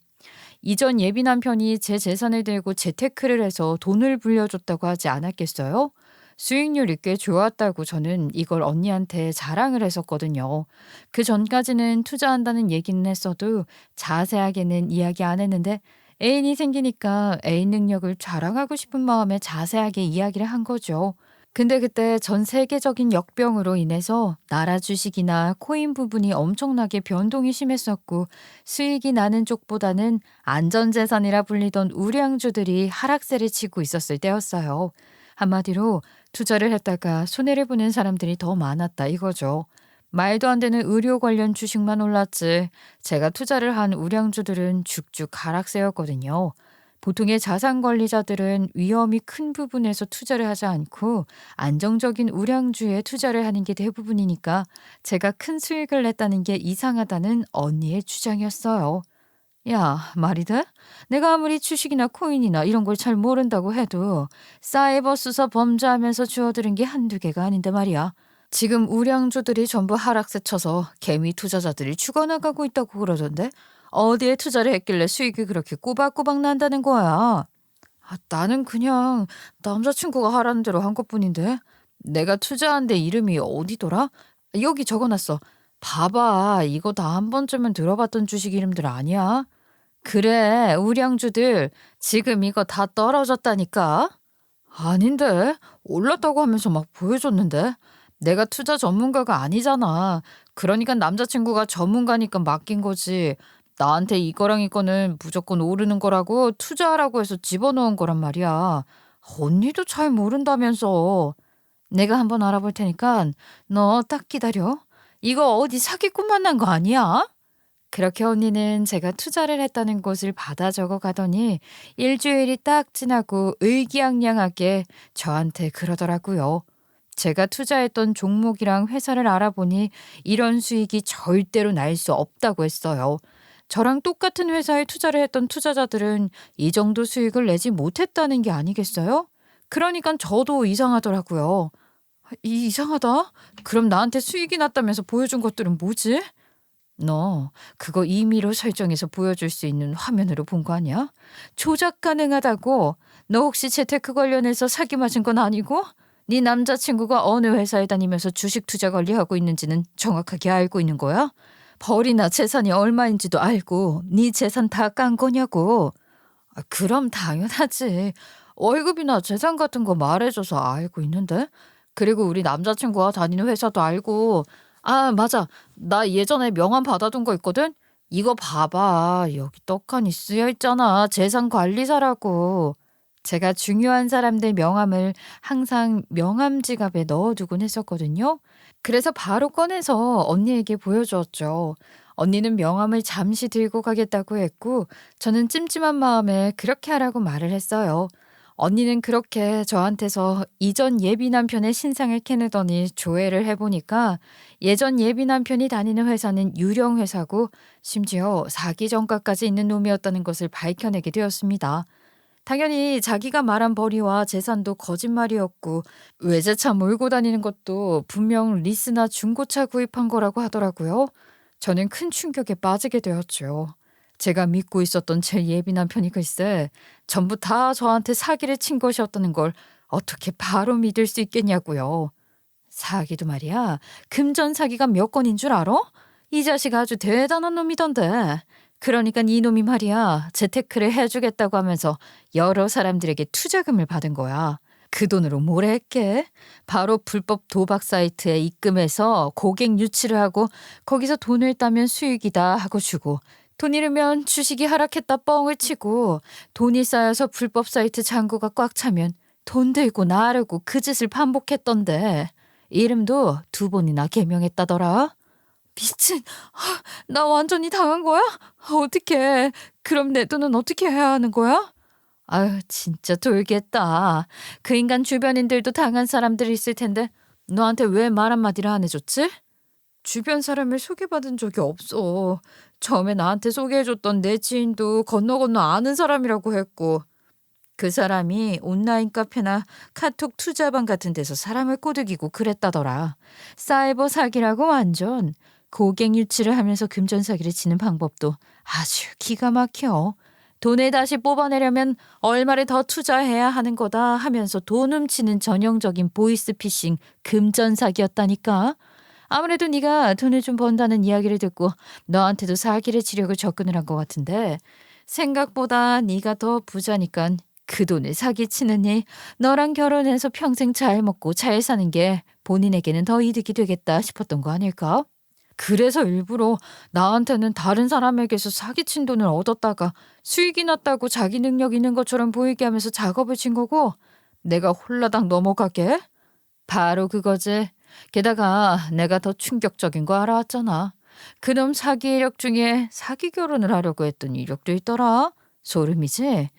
이전 예비 남편이 제 재산을 들고 재테크를 해서 돈을 불려줬다고 하지 않았겠어요? 수익률이 꽤 좋았다고 저는 이걸 언니한테 자랑을 했었거든요. 그 전까지는 투자한다는 얘기는 했어도 자세하게는 이야기 안 했는데 애인이 생기니까 애인 능력을 자랑하고 싶은 마음에 자세하게 이야기를 한 거죠. 근데 그때 전 세계적인 역병으로 인해서 나라 주식이나 코인 부분이 엄청나게 변동이 심했었고 수익이 나는 쪽보다는 안전재산이라 불리던 우량주들이 하락세를 치고 있었을 때였어요. 한마디로 투자를 했다가 손해를 보는 사람들이 더 많았다 이거죠. 말도 안 되는 의료 관련 주식만 올랐지 제가 투자를 한 우량주들은 죽죽 하락세였거든요. 보통의 자산 관리자들은 위험이 큰 부분에서 투자를 하지 않고 안정적인 우량주에 투자를 하는 게 대부분이니까 제가 큰 수익을 냈다는 게 이상하다는 언니의 주장이었어요. 야, 말이 돼? 내가 아무리 주식이나 코인이나 이런 걸 잘 모른다고 해도 사이버 수사 범죄하면서 주워들은 게 한두 개가 아닌데 말이야. 지금 우량주들이 전부 하락세 쳐서 개미 투자자들이 죽어나가고 있다고 그러던데 어디에 투자를 했길래 수익이 그렇게 꼬박꼬박 난다는 거야. 나는 그냥 남자친구가 하라는 대로 한 것뿐인데 내가 투자한 데 이름이 어디더라? 여기 적어놨어. 봐봐, 이거 다 한 번쯤은 들어봤던 주식 이름들 아니야? 그래, 우량주들 지금 이거 다 떨어졌다니까? 아닌데, 올랐다고 하면서 막 보여줬는데. 내가 투자 전문가가 아니잖아. 그러니까 남자친구가 전문가니까 맡긴 거지. 나한테 이거랑 이거는 무조건 오르는 거라고 투자하라고 해서 집어넣은 거란 말이야. 언니도 잘 모른다면서. 내가 한번 알아볼 테니까 너 딱 기다려. 이거 어디 사기꾼 만난 거 아니야? 그렇게 언니는 제가 투자를 했다는 것을 받아 적어 가더니 일주일이 딱 지나고 의기양양하게 저한테 그러더라고요. 제가 투자했던 종목이랑 회사를 알아보니 이런 수익이 절대로 날 수 없다고 했어요. 저랑 똑같은 회사에 투자를 했던 투자자들은 이 정도 수익을 내지 못했다는 게 아니겠어요? 그러니까 저도 이상하더라고요. 이상하다? 그럼 나한테 수익이 났다면서 보여준 것들은 뭐지? 너 그거 임의로 설정해서 보여줄 수 있는 화면으로 본 거 아니야? 조작 가능하다고? 너 혹시 재테크 관련해서 사기 맞은 건 아니고? 네 남자친구가 어느 회사에 다니면서 주식 투자 관리하고 있는지는 정확하게 알고 있는 거야? 벌이나 재산이 얼마인지도 알고 네 재산 다 깐 거냐고. 그럼 당연하지. 월급이나 재산 같은 거 말해줘서 알고 있는데. 그리고 우리 남자친구가 다니는 회사도 알고. 맞아. 나 예전에 명함 받아둔 거 있거든? 이거 봐봐. 여기 떡하니 쓰여 있잖아. 재산 관리사라고. 제가 중요한 사람들 명함을 항상 명함 지갑에 넣어두곤 했었거든요. 그래서 바로 꺼내서 언니에게 보여주었죠. 언니는 명함을 잠시 들고 가겠다고 했고 저는 찜찜한 마음에 그렇게 하라고 말을 했어요. 언니는 그렇게 저한테서 이전 예비 남편의 신상을 캐내더니 조회를 해보니까 예전 예비 남편이 다니는 회사는 유령 회사고 심지어 사기 전과까지 있는 놈이었다는 것을 밝혀내게 되었습니다. 당연히 자기가 말한 벌이와 재산도 거짓말이었고 외제차 몰고 다니는 것도 분명 리스나 중고차 구입한 거라고 하더라고요. 저는 큰 충격에 빠지게 되었죠. 제가 믿고 있었던 제 예비 남편이 글쎄 전부 다 저한테 사기를 친 것이었다는 걸 어떻게 바로 믿을 수 있겠냐고요. 사기도 말이야. 금전 사기가 몇 건인 줄 알아? 이 자식 아주 대단한 놈이던데. 그러니까 이놈이 말이야 재테크를 해주겠다고 하면서 여러 사람들에게 투자금을 받은 거야. 그 돈으로 뭘 했게? 바로 불법 도박 사이트에 입금해서 고객 유치를 하고 거기서 돈을 따면 수익이다 하고 주고 돈 잃으면 주식이 하락했다 뻥을 치고 돈이 쌓여서 불법 사이트 잔고가 꽉 차면 돈 들고 나르고 그 짓을 반복했던데 이름도 2번이나 개명했다더라. 미친, 나 완전히 당한 거야? 어떡해. 그럼 내 돈은 어떻게 해야 하는 거야? 아유, 진짜 돌겠다. 그 인간 주변인들도 당한 사람들이 있을 텐데 너한테 왜 말 한마디를 안 해줬지? 주변 사람을 소개받은 적이 없어. 처음에 나한테 소개해줬던 내 지인도 건너 건너 아는 사람이라고 했고 그 사람이 온라인 카페나 카톡 투자방 같은 데서 사람을 꼬드기고 그랬다더라. 사이버 사기라고 완전. 고객 유치를 하면서 금전 사기를 치는 방법도 아주 기가 막혀. 돈을 다시 뽑아내려면 얼마를 더 투자해야 하는 거다 하면서 돈 훔치는 전형적인 보이스피싱 금전 사기였다니까. 아무래도 네가 돈을 좀 번다는 이야기를 듣고 너한테도 사기를 치려고 접근을 한 것 같은데 생각보다 네가 더 부자니까 그 돈을 사기치느니 너랑 결혼해서 평생 잘 먹고 잘 사는 게 본인에게는 더 이득이 되겠다 싶었던 거 아닐까? 그래서 일부러 나한테는 다른 사람에게서 사기친 돈을 얻었다가 수익이 났다고 자기 능력 있는 것처럼 보이게 하면서 작업을 친 거고 내가 홀라당 넘어가게? 바로 그거지. 게다가 내가 더 충격적인 거 알아왔잖아. 그놈 사기 이력 중에 사기 결혼을 하려고 했던 이력도 있더라. 소름이지?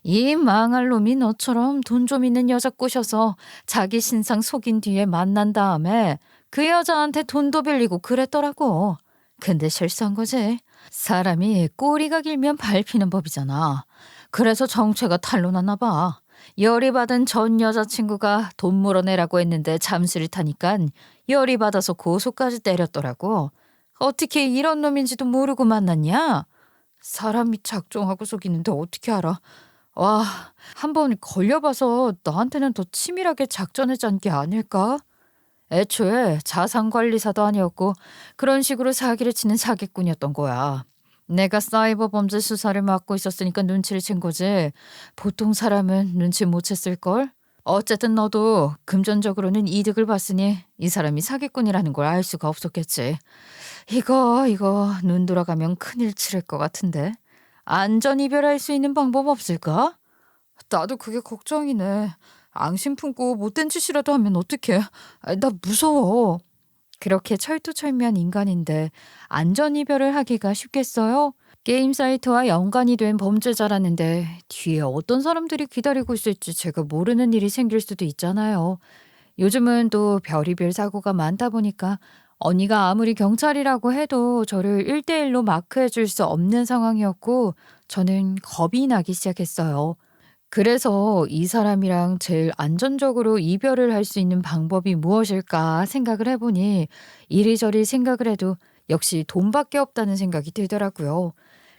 이 망할 놈이 너처럼 돈 좀 있는 여자 꼬셔서 자기 신상 속인 뒤에 만난 다음에 그 여자한테 돈도 빌리고 그랬더라고. 근데 실수한 거지. 사람이 꼬리가 길면 밟히는 법이잖아. 그래서 정체가 탄로 났나 봐. 열이 받은 전 여자친구가 돈 물어내라고 했는데 잠수를 타니까 열이 받아서 고소까지 때렸더라고. 어떻게 이런 놈인지도 모르고 만났냐? 사람이 작정하고 속이는데 어떻게 알아? 와, 한번 걸려봐서 나한테는 더 치밀하게 작전을 짠 게 아닐까? 애초에 자산관리사도 아니었고 그런 식으로 사기를 치는 사기꾼이었던 거야. 내가 사이버 범죄 수사를 맡고 있었으니까 눈치를 챈 거지. 보통 사람은 눈치 못 챘을걸? 어쨌든 너도 금전적으로는 이득을 봤으니 이 사람이 사기꾼이라는 걸 알 수가 없었겠지. 이거 눈 돌아가면 큰일 치를 것 같은데. 안전 이별할 수 있는 방법 없을까? 나도 그게 걱정이네. 앙심 품고 못된 짓이라도 하면 어떡해. 나 무서워. 그렇게 철두철미한 인간인데 안전 이별을 하기가 쉽겠어요? 게임 사이트와 연관이 된 범죄자라는데 뒤에 어떤 사람들이 기다리고 있을지 제가 모르는 일이 생길 수도 있잖아요. 요즘은 또 별의별 사고가 많다 보니까 언니가 아무리 경찰이라고 해도 저를 1대1로 마크해 줄 수 없는 상황이었고 저는 겁이 나기 시작했어요. 그래서 이 사람이랑 제일 안전적으로 이별을 할 수 있는 방법이 무엇일까 생각을 해보니 이리저리 생각을 해도 역시 돈밖에 없다는 생각이 들더라고요.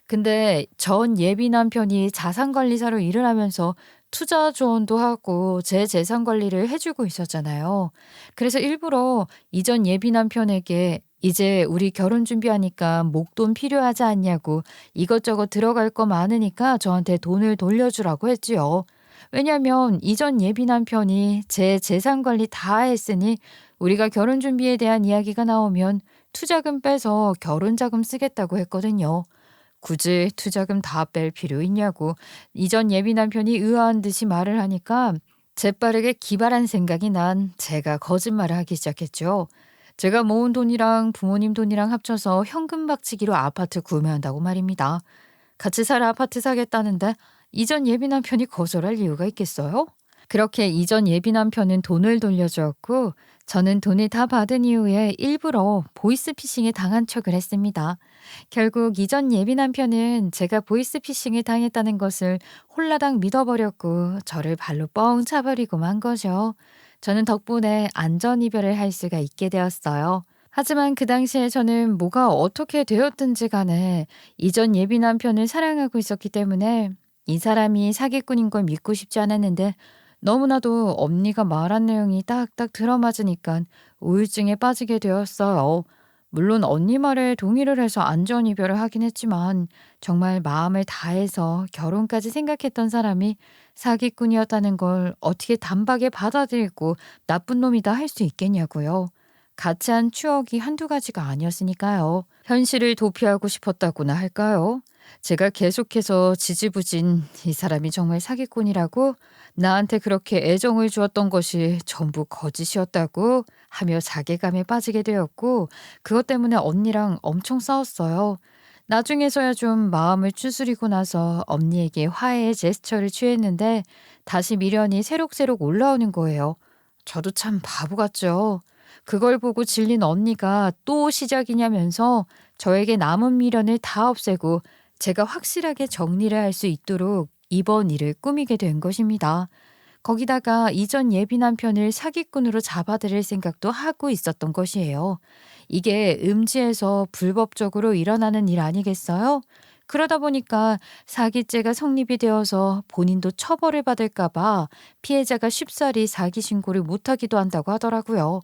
근데 전 예비 남편이 자산관리사로 일을 하면서 투자 조언도 하고 제 재산 관리를 해주고 있었잖아요. 그래서 일부러 이전 예비 남편에게 이제 우리 결혼 준비하니까 목돈 필요하지 않냐고 이것저것 들어갈 거 많으니까 저한테 돈을 돌려주라고 했지요. 왜냐면 이전 예비 남편이 제 재산 관리 다 했으니 우리가 결혼 준비에 대한 이야기가 나오면 투자금 빼서 결혼 자금 쓰겠다고 했거든요. 굳이 투자금 다 뺄 필요 있냐고 이전 예비 남편이 의아한 듯이 말을 하니까 재빠르게 기발한 생각이 난 제가 거짓말을 하기 시작했죠. 제가 모은 돈이랑 부모님 돈이랑 합쳐서 현금 박치기로 아파트 구매한다고 말입니다. 같이 살 아파트 사겠다는데 이전 예비 남편이 거절할 이유가 있겠어요? 그렇게 이전 예비 남편은 돈을 돌려주었고 저는 돈을 다 받은 이후에 일부러 보이스피싱에 당한 척을 했습니다. 결국 이전 예비 남편은 제가 보이스피싱에 당했다는 것을 홀라당 믿어버렸고 저를 발로 뻥 차버리고 만 거죠. 저는 덕분에 안전 이별을 할 수가 있게 되었어요. 하지만 그 당시에 저는 뭐가 어떻게 되었든지 간에 이전 예비 남편을 사랑하고 있었기 때문에 이 사람이 사기꾼인 걸 믿고 싶지 않았는데 너무나도 언니가 말한 내용이 딱딱 들어맞으니까 우울증에 빠지게 되었어요. 물론 언니 말에 동의를 해서 안전 이별을 하긴 했지만 정말 마음을 다해서 결혼까지 생각했던 사람이 사기꾼이었다는 걸 어떻게 단박에 받아들이고 나쁜 놈이다 할 수 있겠냐고요. 같이 한 추억이 한두 가지가 아니었으니까요. 현실을 도피하고 싶었다고나 할까요? 제가 계속해서 지지부진 이 사람이 정말 사기꾼이라고 나한테 그렇게 애정을 주었던 것이 전부 거짓이었다고 하며 자괴감에 빠지게 되었고 그것 때문에 언니랑 엄청 싸웠어요. 나중에서야 좀 마음을 추스리고 나서 언니에게 화해의 제스처를 취했는데 다시 미련이 새록새록 올라오는 거예요. 저도 참 바보 같죠. 그걸 보고 질린 언니가 또 시작이냐면서 저에게 남은 미련을 다 없애고 제가 확실하게 정리를 할 수 있도록 이번 일을 꾸미게 된 것입니다. 거기다가 이전 예비 남편을 사기꾼으로 잡아들일 생각도 하고 있었던 것이에요. 이게 음지에서 불법적으로 일어나는 일 아니겠어요? 그러다 보니까 사기죄가 성립이 되어서 본인도 처벌을 받을까봐 피해자가 쉽사리 사기 신고를 못하기도 한다고 하더라고요.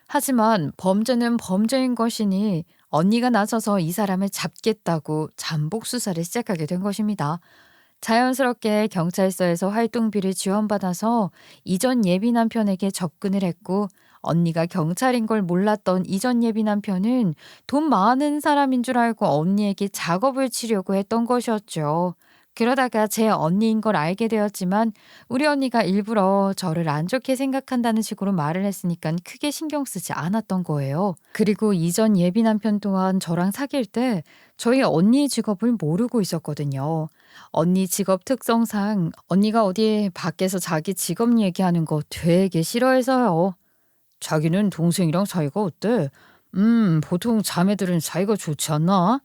하지만 범죄는 범죄인 것이니 언니가 나서서 이 사람을 잡겠다고 잠복 수사를 시작하게 된 것입니다. 자연스럽게 경찰서에서 활동비를 지원받아서 이전 예비 남편에게 접근을 했고 언니가 경찰인 걸 몰랐던 이전 예비 남편은 돈 많은 사람인 줄 알고 언니에게 작업을 치려고 했던 것이었죠. 그러다가 제 언니인 걸 알게 되었지만 우리 언니가 일부러 저를 안 좋게 생각한다는 식으로 말을 했으니까 크게 신경 쓰지 않았던 거예요. 그리고 이전 예비 남편 또한 저랑 사귈 때 저희 언니 직업을 모르고 있었거든요. 언니 직업 특성상 언니가 어디 밖에서 자기 직업 얘기하는 거 되게 싫어해서요. 자기는 동생이랑 사이가 어때? 보통 자매들은 사이가 좋지 않나?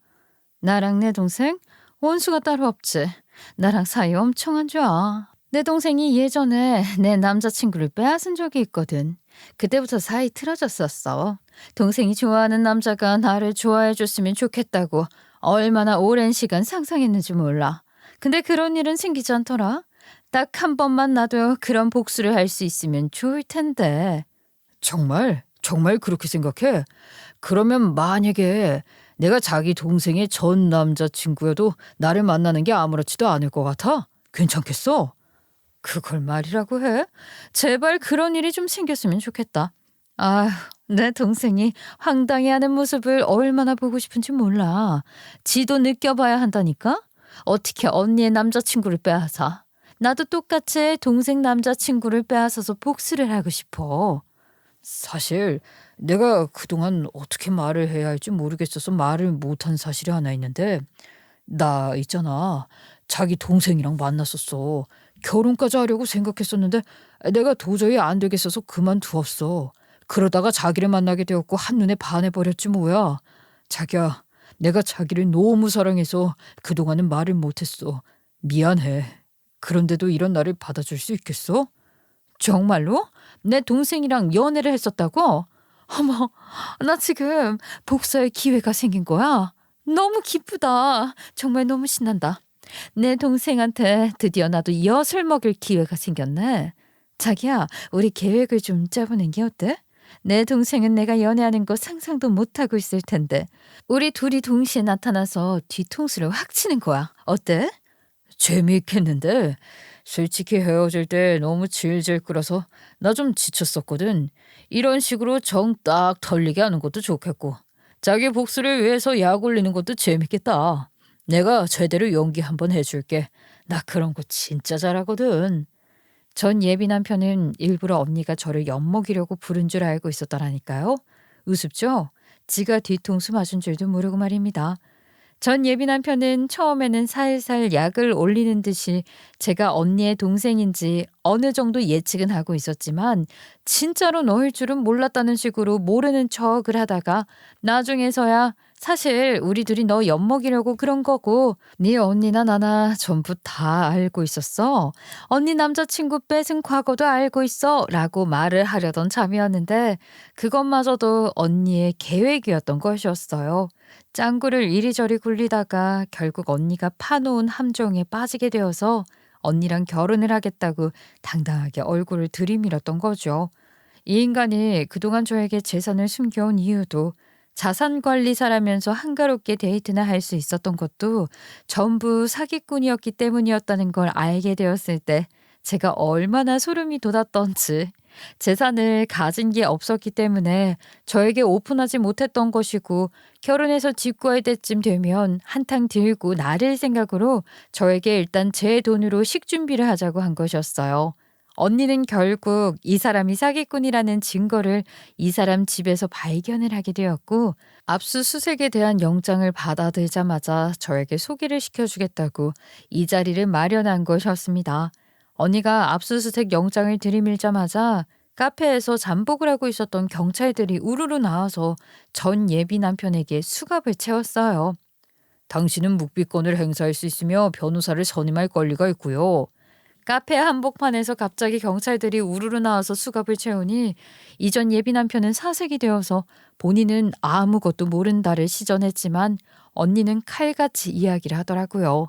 나랑 내 동생? 원수가 따로 없지. 나랑 사이 엄청 안 좋아. 내 동생이 예전에 내 남자친구를 빼앗은 적이 있거든. 그때부터 사이 틀어졌었어. 동생이 좋아하는 남자가 나를 좋아해 줬으면 좋겠다고 얼마나 오랜 시간 상상했는지 몰라. 근데 그런 일은 생기지 않더라. 딱 한 번만 나도 그런 복수를 할 수 있으면 좋을 텐데. 정말? 정말 그렇게 생각해? 그러면 만약에 내가 자기 동생의 전 남자친구여도 나를 만나는 게 아무렇지도 않을 것 같아? 괜찮겠어? 그걸 말이라고 해? 제발 그런 일이 좀 생겼으면 좋겠다. 아휴, 내 동생이 황당해하는 모습을 얼마나 보고 싶은지 몰라. 지도 느껴봐야 한다니까? 어떻게 언니의 남자친구를 빼앗아? 나도 똑같이 동생 남자친구를 빼앗아서 복수를 하고 싶어. 사실 내가 그동안 어떻게 말을 해야 할지 모르겠어서 말을 못한 사실이 하나 있는데 나 있잖아. 자기 동생이랑 만났었어. 결혼까지 하려고 생각했었는데 내가 도저히 안 되겠어서 그만두었어. 그러다가 자기를 만나게 되었고 한눈에 반해버렸지 뭐야. 자기야, 내가 자기를 너무 사랑해서 그동안은 말을 못했어. 미안해. 그런데도 이런 나를 받아줄 수 있겠어? 정말로? 내 동생이랑 연애를 했었다고? 어머, 나 지금 복수할 기회가 생긴 거야. 너무 기쁘다. 정말 너무 신난다. 내 동생한테 드디어 나도 엿을 먹을 기회가 생겼네. 자기야, 우리 계획을 좀 짜보는 게 어때? 내 동생은 내가 연애하는 거 상상도 못하고 있을 텐데 우리 둘이 동시에 나타나서 뒤통수를 확 치는 거야. 어때? 재미있겠는데 솔직히 헤어질 때 너무 질질 끌어서 나 좀 지쳤었거든. 이런 식으로 정 딱 털리게 하는 것도 좋겠고 자기 복수를 위해서 약 올리는 것도 재밌겠다. 내가 제대로 연기 한번 해줄게. 나 그런 거 진짜 잘하거든. 전 예비 남편은 일부러 언니가 저를 엿먹이려고 부른 줄 알고 있었더라니까요. 우습죠? 지가 뒤통수 맞은 줄도 모르고 말입니다. 전 예비 남편은 처음에는 살살 약을 올리는 듯이 제가 언니의 동생인지 어느 정도 예측은 하고 있었지만 진짜로 넣을 줄은 몰랐다는 식으로 모르는 척을 하다가 나중에서야 사실 우리 둘이 너 엿먹이려고 그런 거고 네 언니나 나나 전부 다 알고 있었어. 언니 남자친구 뺏은 과거도 알고 있어 라고 말을 하려던 참이었는데 그것마저도 언니의 계획이었던 것이었어요. 짱구를 이리저리 굴리다가 결국 언니가 파놓은 함정에 빠지게 되어서 언니랑 결혼을 하겠다고 당당하게 얼굴을 들이밀었던 거죠. 이 인간이 그동안 저에게 재산을 숨겨온 이유도 자산관리사라면서 한가롭게 데이트나 할 수 있었던 것도 전부 사기꾼이었기 때문이었다는 걸 알게 되었을 때 제가 얼마나 소름이 돋았던지. 재산을 가진 게 없었기 때문에 저에게 오픈하지 못했던 것이고, 결혼해서 집 구할 때쯤 되면 한탕 들고 나를 생각으로 저에게 일단 제 돈으로 식준비를 하자고 한 것이었어요. 언니는 결국 이 사람이 사기꾼이라는 증거를 이 사람 집에서 발견을 하게 되었고, 압수수색에 대한 영장을 받아들자마자 저에게 소개를 시켜주겠다고 이 자리를 마련한 것이었습니다. 언니가 압수수색 영장을 들이밀자마자 카페에서 잠복을 하고 있었던 경찰들이 우르르 나와서 전 예비 남편에게 수갑을 채웠어요. 당신은 묵비권을 행사할 수 있으며 변호사를 선임할 권리가 있고요. 카페 한복판에서 갑자기 경찰들이 우르르 나와서 수갑을 채우니 이전 예비 남편은 사색이 되어서 본인은 아무것도 모른다를 시전했지만 언니는 칼같이 이야기를 하더라고요.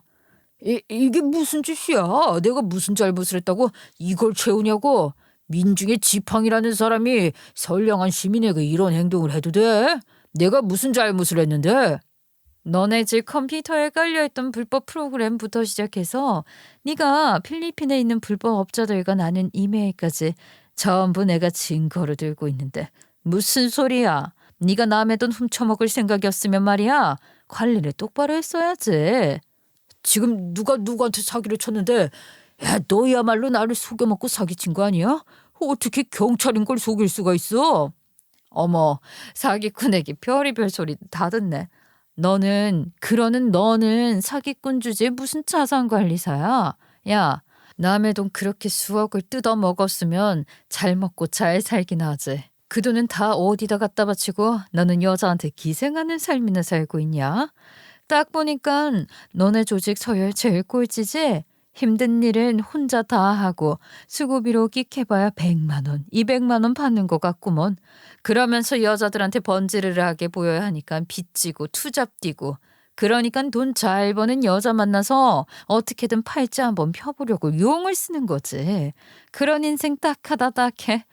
이게 무슨 짓이야? 내가 무슨 잘못을 했다고 이걸 채우냐고? 민중의 지팡이라는 사람이 선량한 시민에게 이런 행동을 해도 돼? 내가 무슨 잘못을 했는데? 너네 집 컴퓨터에 깔려있던 불법 프로그램부터 시작해서 네가 필리핀에 있는 불법 업자들과 나눈 이메일까지 전부 내가 증거로 들고 있는데 무슨 소리야? 네가 남의 돈 훔쳐먹을 생각이었으면 말이야. 관리를 똑바로 했어야지. 지금 누가 누구한테 사기를 쳤는데, 야, 너야말로 나를 속여먹고 사기친 거 아니야? 어떻게 경찰인 걸 속일 수가 있어? 어머, 사기꾼에게 별의별 소리 다 듣네. 너는 사기꾼 주제에 무슨 자산관리사야? 야, 남의 돈 그렇게 수억을 뜯어 먹었으면 잘 먹고 잘 살긴 하지. 그 돈은 다 어디다 갖다 바치고 너는 여자한테 기생하는 삶이나 살고 있냐? 딱 보니까 너네 조직 서열 제일 꼴찌지? 힘든 일은 혼자 다 하고 수고비로 끽해봐야 100만 원, 200만 원 받는 것 같구먼. 그러면서 여자들한테 번지르르하게 보여야 하니까 빚지고 투잡 뛰고, 그러니까 돈 잘 버는 여자 만나서 어떻게든 팔자 한번 펴보려고 용을 쓰는 거지. 그런 인생 딱하다 딱해.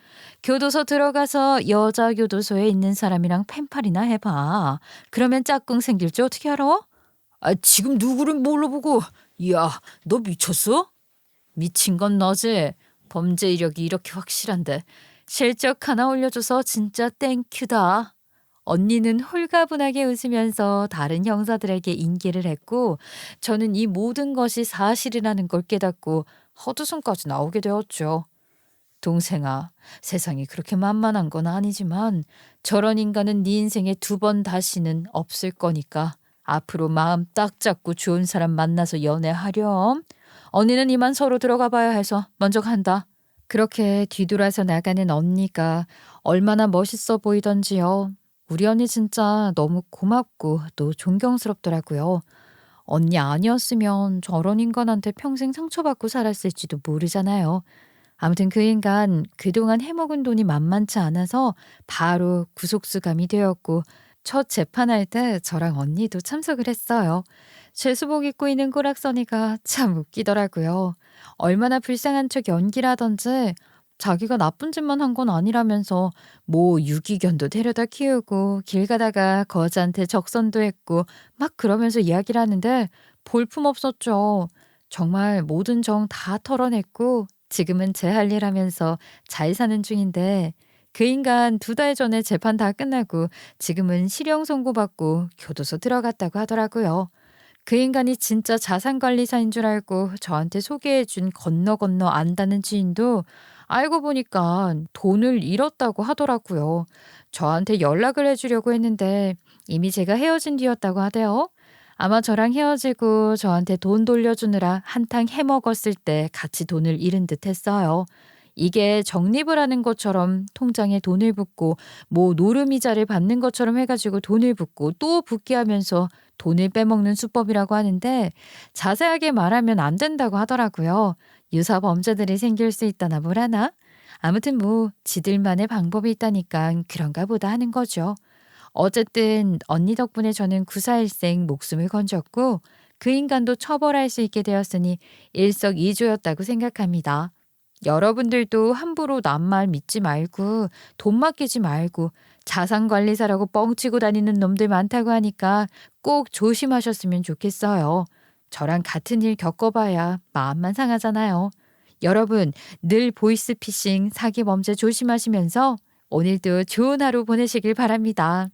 교도소 들어가서 여자 교도소에 있는 사람이랑 펜팔이나 해봐. 그러면 짝꿍 생길 줄 어떻게 알아? 지금 누구를 뭘로 보고? 야, 너 미쳤어? 미친 건 너지. 범죄 이력이 이렇게 확실한데 실적 하나 올려줘서 진짜 땡큐다. 언니는 홀가분하게 웃으면서 다른 형사들에게 인계를 했고, 저는 이 모든 것이 사실이라는 걸 깨닫고 헛웃음까지 나오게 되었죠. 동생아, 세상이 그렇게 만만한 건 아니지만 저런 인간은 네 인생에 2번 다시는 없을 거니까 앞으로 마음 딱 잡고 좋은 사람 만나서 연애하렴. 언니는 이만 서로 들어가 봐야 해서 먼저 간다. 그렇게 뒤돌아서 나가는 언니가 얼마나 멋있어 보이던지요. 우리 언니 진짜 너무 고맙고 또 존경스럽더라고요. 언니 아니었으면 저런 인간한테 평생 상처받고 살았을지도 모르잖아요. 아무튼 그 인간 그동안 해먹은 돈이 만만치 않아서 바로 구속수감이 되었고, 첫 재판할 때 저랑 언니도 참석을 했어요. 죄수복 입고 있는 꼬락서니가 참 웃기더라고요. 얼마나 불쌍한 척 연기를 하던지 자기가 나쁜 짓만 한 건 아니라면서 뭐 유기견도 데려다 키우고 길 가다가 거지한테 적선도 했고 막 그러면서 이야기를 하는데 볼품없었죠. 정말 모든 정 다 털어냈고 지금은 제 할 일 하면서 잘 사는 중인데, 그 인간 2달 전에 재판 다 끝나고 지금은 실형 선고받고 교도소 들어갔다고 하더라고요. 그 인간이 진짜 자산관리사인 줄 알고 저한테 소개해준 건너 건너 안다는 지인도 알고 보니까 돈을 잃었다고 하더라고요. 저한테 연락을 해주려고 했는데 이미 제가 헤어진 뒤였다고 하대요. 아마 저랑 헤어지고 저한테 돈 돌려주느라 한탕 해먹었을 때 같이 돈을 잃은 듯 했어요. 이게 적립을 하는 것처럼 통장에 돈을 붓고 뭐 노름이자를 받는 것처럼 해가지고 돈을 붓고 또 붓게 하면서 돈을 빼먹는 수법이라고 하는데, 자세하게 말하면 안 된다고 하더라고요. 유사 범죄들이 생길 수 있다나 뭐라나? 아무튼 뭐 지들만의 방법이 있다니까 그런가 보다 하는 거죠. 어쨌든 언니 덕분에 저는 구사일생 목숨을 건졌고 그 인간도 처벌할 수 있게 되었으니 일석이조였다고 생각합니다. 여러분들도 함부로 남 말 믿지 말고 돈 맡기지 말고 자산관리사라고 뻥치고 다니는 놈들 많다고 하니까 꼭 조심하셨으면 좋겠어요. 저랑 같은 일 겪어봐야 마음만 상하잖아요. 여러분 늘 보이스피싱 사기 범죄 조심하시면서 오늘도 좋은 하루 보내시길 바랍니다.